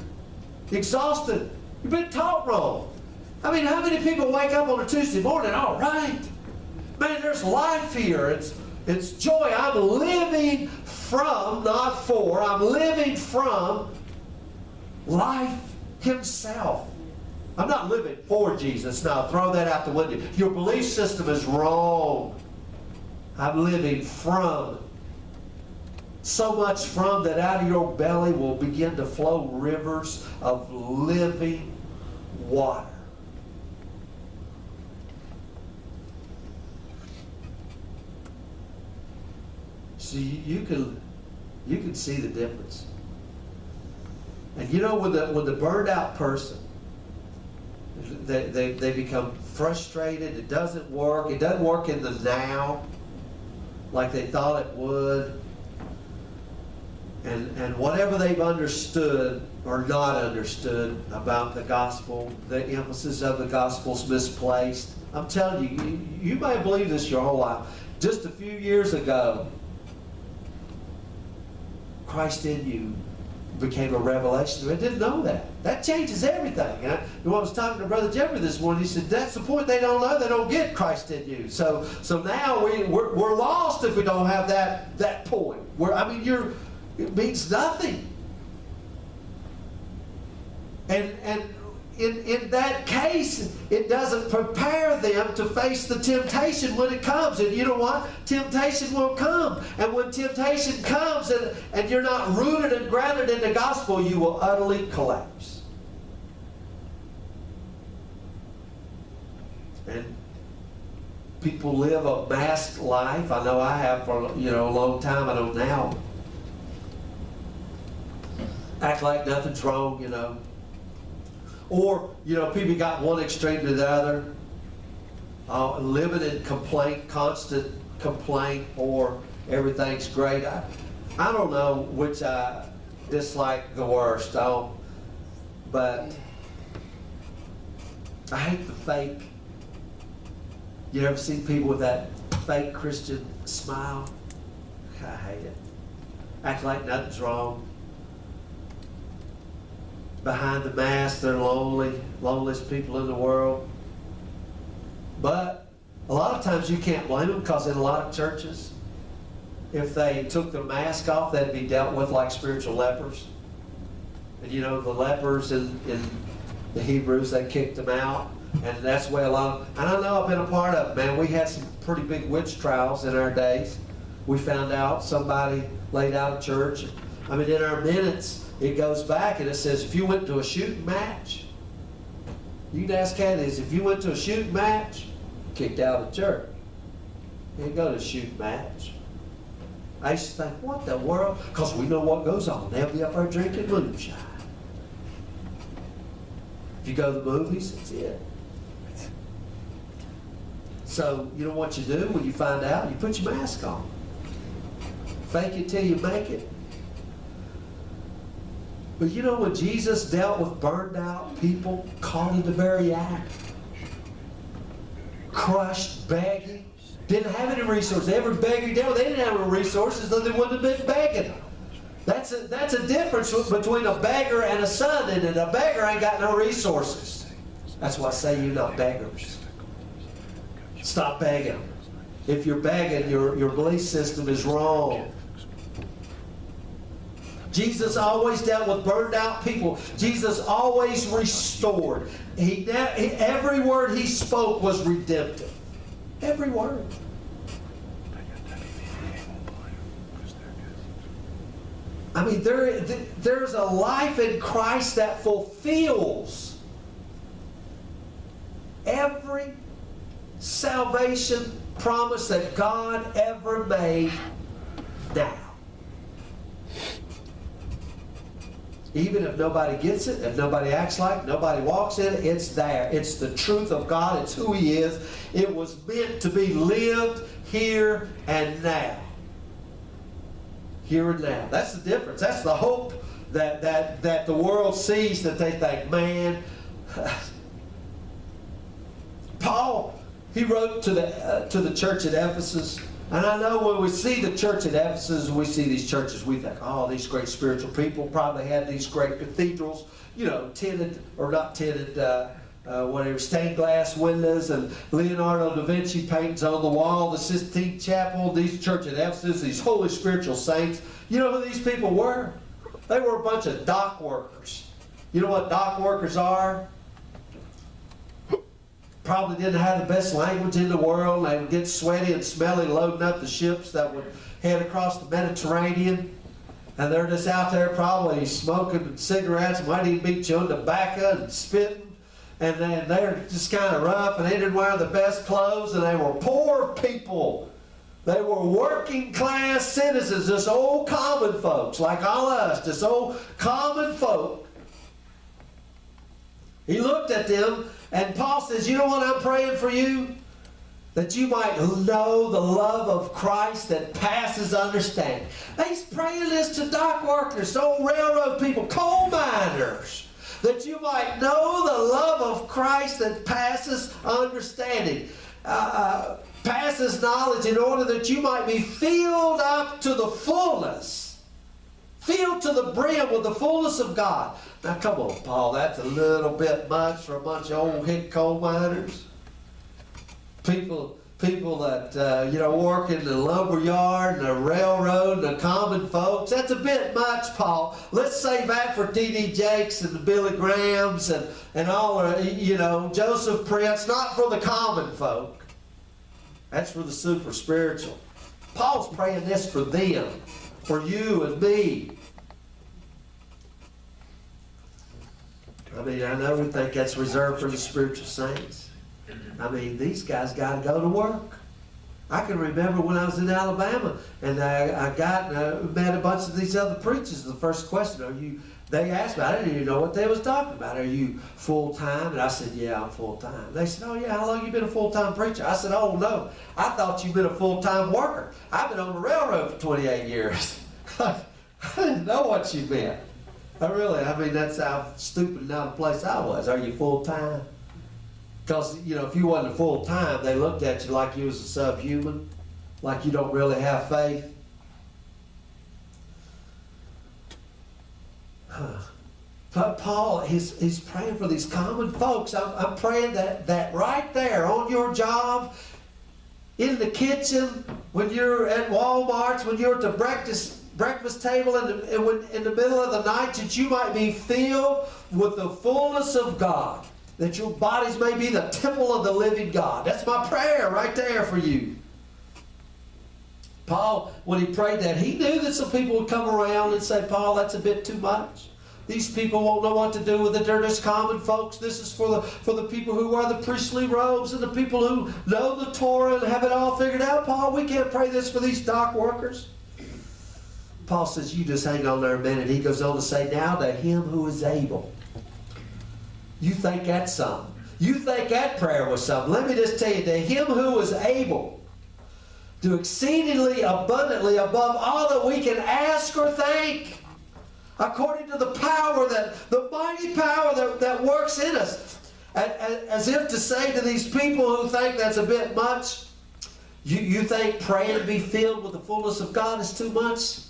Exhausted. You've been taught wrong. I mean, how many people wake up on a Tuesday morning? All right. Man, there's life here. It's joy. I'm living from, not for, I'm living from life himself. I'm not living for Jesus. Now, throw that out the window. Your belief system is wrong. I'm living from. So much from that out of your belly will begin to flow rivers of living water. So you can see the difference. And you know, when the burned out person, they become frustrated. It doesn't work. It doesn't work in the now like they thought it would. And whatever they've understood or not understood about the gospel, the emphasis of the gospel's misplaced. I'm telling you, you may believe this your whole life. Just a few years ago, Christ in you became a revelation. I didn't know that. That changes everything. And I was talking to Brother Jeffrey this morning. He said, that's the point. They don't know. They don't get Christ in you. So now we're lost if we don't have that point. It means nothing. And in that case, it doesn't prepare them to face the temptation when it comes. And you know what? Temptation will come. And when temptation comes and you're not rooted and grounded in the gospel, you will utterly collapse. And people live a masked life. I know I have for a long time. I don't now. Act like nothing's wrong, Or, people got one extreme to the other. Living in complaint, constant complaint, or everything's great. I don't know which I dislike the worst. But I hate the fake. You ever see people with that fake Christian smile? I hate it. Act like nothing's wrong. Behind the mask, they're loneliest people in the world. But a lot of times you can't blame them, because in a lot of churches, if they took the mask off, they'd be dealt with like spiritual lepers. And the lepers in the Hebrews, they kicked them out. And that's the way a lot of, and I know I've been a part of it, man. We had some pretty big witch trials in our days. We found out somebody laid out a church. I mean, in our minutes, it goes back and it says, if you went to a shooting match, you can ask Candice, if you went to a shooting match, kicked out of church. You didn't go to a shooting match. I used to think, what the world? Because we know what goes on. They'll be up there drinking moonshine. If you go to the movies, that's it. So, you know what you do when you find out? You put your mask on. Fake it till you make it. But when Jesus dealt with burned out people, caught in the very act, crushed, begging, didn't have any resources. Every beggar he dealt with, they didn't have any resources, so they wouldn't have been begging. That's a difference between a beggar and a son, and a beggar ain't got no resources. That's why I say you're not beggars. Stop begging. If you're begging, your belief system is wrong. Jesus always dealt with burned out people. Jesus always restored. Every word he spoke was redemptive. Every word. I mean, there's a life in Christ that fulfills every salvation promise that God ever made now. Even if nobody gets it, if nobody acts like it, nobody walks in it, it's there. It's the truth of God. It's who He is. It was meant to be lived here and now. here and now. That's the difference. That's the hope that the world sees, that they think, man. Paul, he wrote to the church at Ephesus. And I know when we see the church at Ephesus, we see these churches, we think, oh, these great spiritual people probably had these great cathedrals, you know, tinted, or not tinted, whatever, stained glass windows, and Leonardo da Vinci paintings on the wall, the Sistine Chapel, these church at Ephesus, these holy spiritual saints. You know who these people were? They were a bunch of dock workers. You know what dock workers are? Probably didn't have the best language in the world. They would get sweaty and smelly loading up the ships that would head across the Mediterranean. And they're just out there probably smoking cigarettes, might even be chewing tobacco and spitting. And then they're just kind of rough, and they didn't wear the best clothes, and they were poor people. They were working class citizens, just old common folks like all of us, just old common folk. He looked at them, and Paul says, you know what I'm praying for you? That you might know the love of Christ that passes understanding. He's praying this to dock workers, old railroad people, coal miners. That you might know the love of Christ that passes understanding. Passes knowledge, in order that you might be filled up to the fullness. Filled to the brim with the fullness of God. Now come on, Paul, that's a little bit much for a bunch of old hick coal miners. People that, you know, work in the lumber yard and the railroad and the common folks. That's a bit much, Paul. Let's save that for T.D. Jakes and the Billy Grahams and all, you know, Joseph Prince. Not for the common folk. That's for the super spiritual. Paul's praying this for them, for you and me. I mean, I know we think that's reserved for the spiritual saints. I mean, these guys got to go to work. I can remember when I was in Alabama, and I met a bunch of these other preachers. The first question, they asked me, I didn't even know what they was talking about. Are you full-time? And I said, yeah, I'm full-time. They said, oh yeah, how long you been a full-time preacher? I said, oh no, I thought you'd been a full-time worker. I've been on the railroad for 28 years. I didn't know what you meant. I mean, that's how stupid and out of place I was. Are you full-time? Because, you know, if you wasn't full-time, they looked at you like you was a subhuman, like you don't really have faith. But Paul, he's praying for these common folks. I'm praying that right there on your job, in the kitchen, when you're at Walmart, when you're at the breakfast table in the middle of the night, that you might be filled with the fullness of God, that your bodies may be the temple of the living God. That's my prayer right there for you. Paul, when he prayed that, he knew that some people would come around and say, Paul, that's a bit too much. These people won't know what to do with it. They're just common folks. This is for the people who wear the priestly robes and the people who know the Torah and have it all figured out. Paul, we can't pray this for these dock workers. Paul says, you just hang on there a minute. He goes on to say, now to him who is able. You think that's something. You think that prayer was something. Let me just tell you, to him who is able to exceedingly abundantly above all that we can ask or think, according to the power, the mighty power that works in us. As if to say to these people who think that's a bit much, you think praying to be filled with the fullness of God is too much?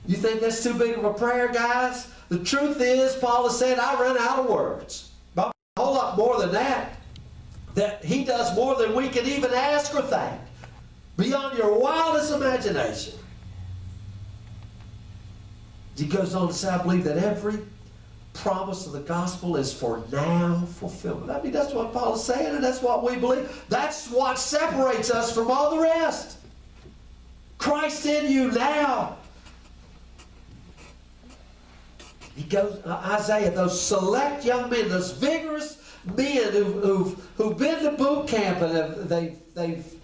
You think that's too big of a prayer, guys? The truth is, Paul has said, I run out of words. But a whole lot more than that. That he does more than we can even ask or think. Beyond your wildest imagination. He goes on to say, I believe that every promise of the gospel is for now fulfillment. I mean, that's what Paul is saying, and that's what we believe. That's what separates us from all the rest. Christ in you now. He goes, Isaiah, those select young men, those vigorous men who've been to boot camp and they've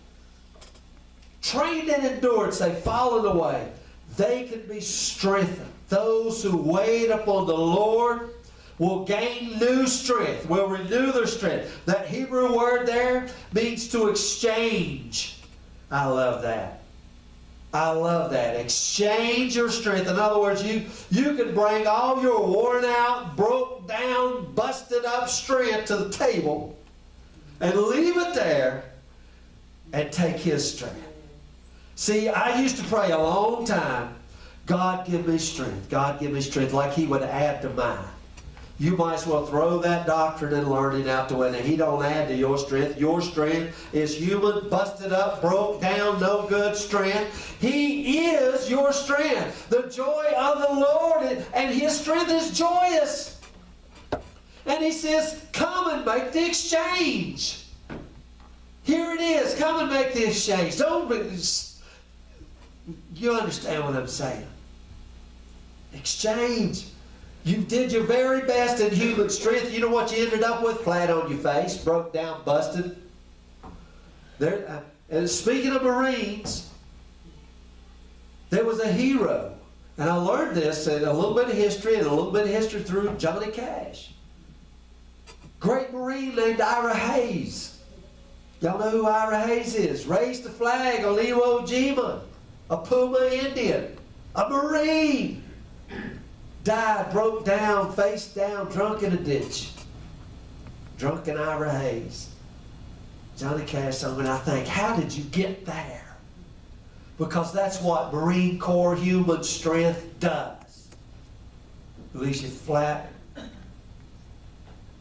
trained in endurance, they've fallen away. They can be strengthened. Those who wait upon the Lord will gain new strength, will renew their strength. That Hebrew word there means to exchange. I love that. I love that. Exchange your strength. In other words, you can bring all your worn out, broke down, busted up strength to the table and leave it there and take His strength. See, I used to pray a long time, God give me strength. God give me strength, like He would add to mine. You might as well throw that doctrine and learning out the window. He don't add to your strength. Your strength is human, busted up, broke down, no good strength. He is your strength. The joy of the Lord, and His strength is joyous. And He says, come and make the exchange. Here it is. Come and make the exchange. You understand what I'm saying? Exchange. You did your very best in human strength. You know what you ended up with? Flat on your face, broke down, busted. And speaking of Marines, there was a hero. And I learned this in a little bit of history, and a little bit of history through Johnny Cash. Great Marine named Ira Hayes. Y'all know who Ira Hayes is? Raised the flag on Iwo Jima. A Puma Indian. A Marine. Died, broke down, face down, drunk in a ditch. Drunken Ira Hayes. Johnny Cash song, and I think, how did you get there? Because that's what Marine Corps human strength does. Leaves you flat,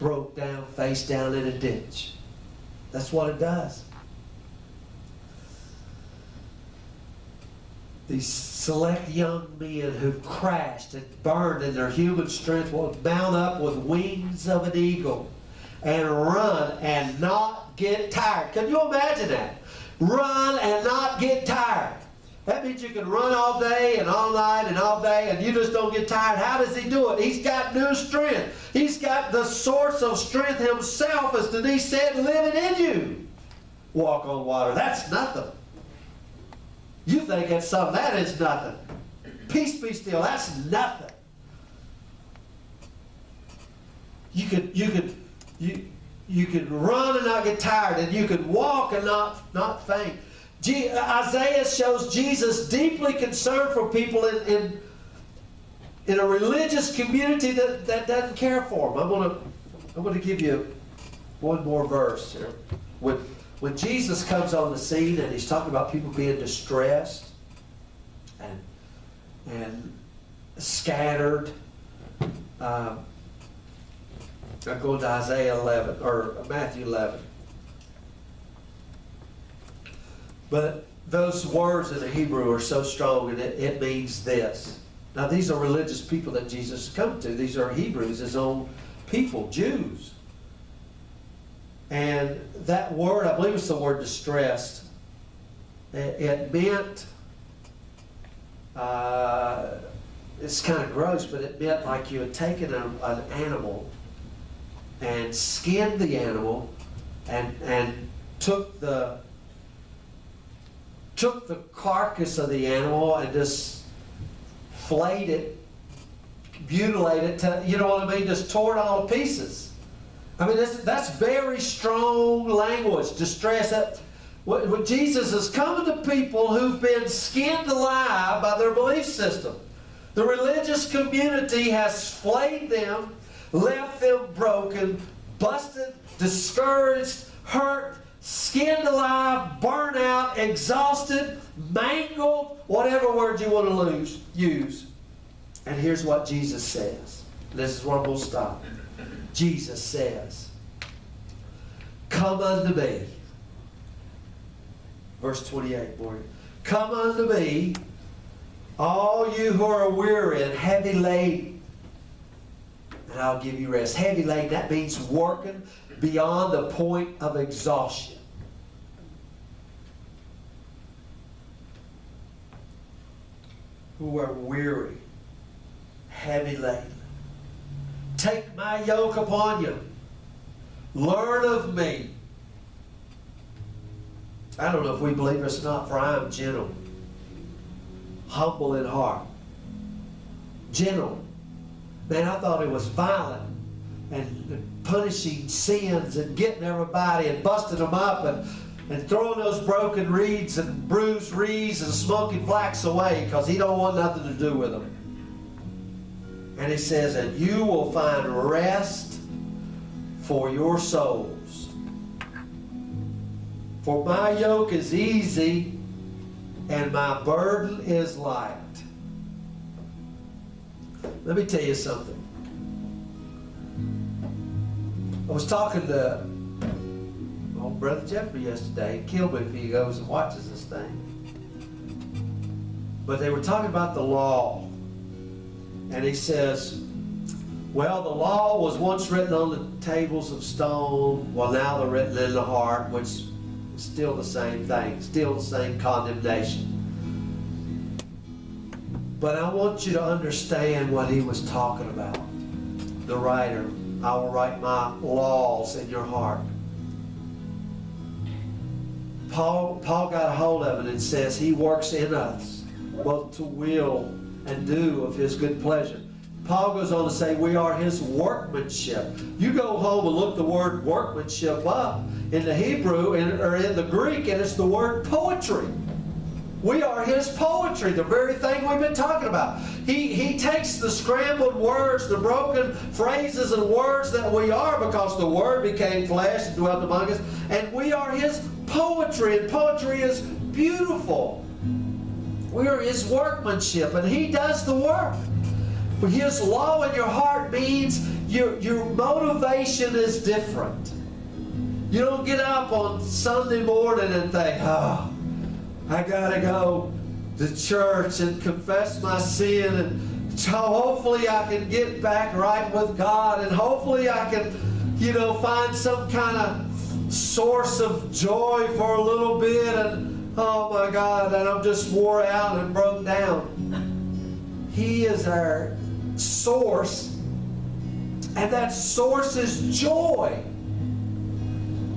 broke down, face down in a ditch. That's what it does. These select young men who've crashed and burned, and their human strength will mount up with wings of an eagle and run and not get tired. Can you imagine that? Run and not get tired. That means you can run all day and all night and all day and you just don't get tired. How does he do it? He's got new strength. He's got the source of strength Himself, as Denise said, living in you. Walk on water. That's nothing. You think it's something. That is nothing. Peace be still. That's nothing. You could run and not get tired, and you could walk and not faint. Isaiah shows Jesus deeply concerned for people in a religious community that doesn't care for them. I'm going to give you one more verse here. When Jesus comes on the scene and He's talking about people being distressed and scattered, I'm going to Isaiah 11 or Matthew 11. But those words in the Hebrew are so strong, and it means this. Now, these are religious people that Jesus has come to. These are Hebrews, His own people, Jews. And that word, I believe it's the word distressed. It meant, it's kind of gross, but it meant like you had taken an animal and skinned the animal and took the carcass of the animal and just flayed it, mutilated it, you know what I mean? Just tore it all to pieces. I mean, that's very strong language, distress. When Jesus is coming to people who've been skinned alive by their belief system. The religious community has flayed them, left them broken, busted, discouraged, hurt, skinned alive, burnt out, exhausted, mangled, whatever word you want to use. And here's what Jesus says. This is where I'm going to stop. Jesus says, come unto me. Verse 28, Morgan. Come unto me, all you who are weary and heavy laden, and I'll give you rest. Heavy laden, that means working beyond the point of exhaustion. Who are weary, heavy laden. Take my yoke upon you. Learn of me. I don't know if we believe this or not, for I am gentle, humble in heart. Gentle. Man, I thought it was violent and punishing sins and getting everybody and busting them up and and throwing those broken reeds and bruised reeds and smoking flax away because he don't want nothing to do with them. And he says, and you will find rest for your souls. For my yoke is easy and my burden is light. Let me tell you something. I was talking to old Brother Jeffrey yesterday. He'd kill me if he goes and watches this thing. But they were talking about the law. And he says, well, the law was once written on the tables of stone. Well, now they're written in the heart, which is still the same thing, still the same condemnation. But I want you to understand what he was talking about. The writer, I will write my laws in your heart. Paul got a hold of it and says he works in us both to will and do of his good pleasure. Paul goes on to say we are his workmanship. You go home and look the word workmanship up in the Hebrew or in the Greek, and it's the word poetry. We are his poetry, the very thing we've been talking about. He takes the scrambled words, the broken phrases and words that we are, because the Word became flesh and dwelt among us, and we are his poetry, and poetry is beautiful. We are his workmanship, and he does the work. His law in your heart means your motivation is different. You don't get up on Sunday morning and think, oh, I gotta go to church and confess my sin, and hopefully I can get back right with God, and hopefully I can, find some kind of source of joy for a little bit, and oh my God, and I'm just wore out and broke down. He is our source, and that source is joy.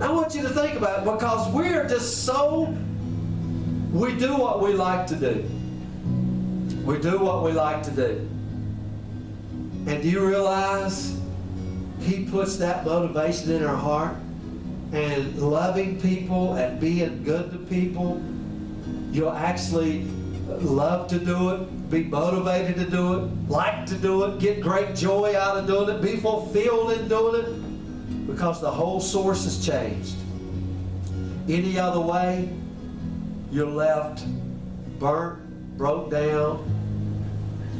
I want you to think about it, because we're just we do what we like to do. We do what we like to do. And do you realize he puts that motivation in our heart? And loving people and being good to people, you'll actually love to do it, be motivated to do it, like to do it, get great joy out of doing it, be fulfilled in doing it, because the whole source has changed. Any other way, you're left burnt, broke down.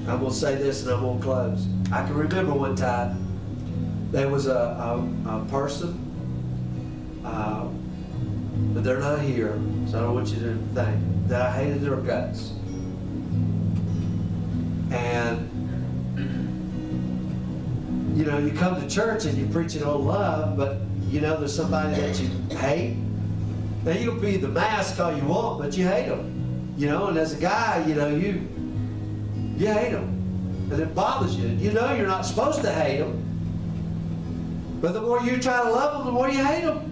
I'm going to say this and I'm going to close. I can remember one time there was a person, but they're not here, so I don't want you to think that I hated their guts. And you come to church and you preach it on love, but there's somebody that you hate. Now you can be the mask all you want, but you hate them. And as a guy, you hate them. And it bothers you. You're not supposed to hate them. But the more you try to love them, the more you hate them.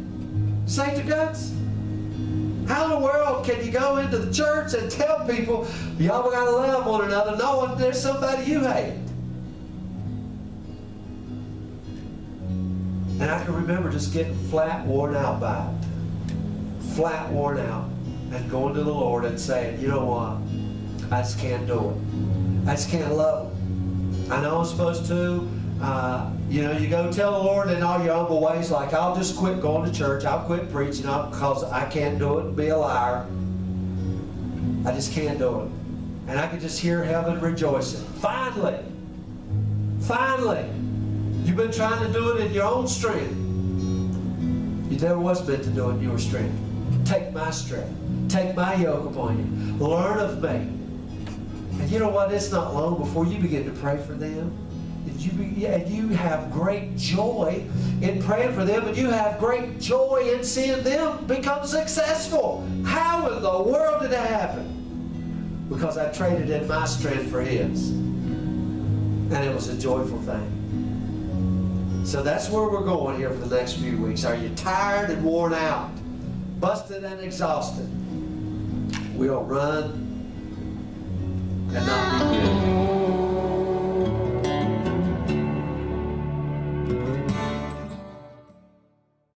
Saint to guts. How in the world can you go into the church and tell people, y'all got to love one another, knowing there's somebody you hate? And I can remember just getting flat worn out by it. Flat worn out. And going to the Lord and saying, you know what? I just can't do it. I just can't love them. I know I'm supposed to. You go tell the Lord in all your humble ways, like, I'll just quit going to church. I'll quit preaching because I can't do it and be a liar. I just can't do it. And I could just hear heaven rejoicing. Finally, you've been trying to do it in your own strength. You never was meant to do it in your strength. Take my strength. Take my yoke upon you. Learn of me. And you know what? It's not long before you begin to pray for them. And you have great joy in praying for them, and you have great joy in seeing them become successful. How in the world did that happen? Because I traded in my strength for his. And it was a joyful thing. So that's where we're going here for the next few weeks. Are you tired and worn out? Busted and exhausted? We'll run and not be weary.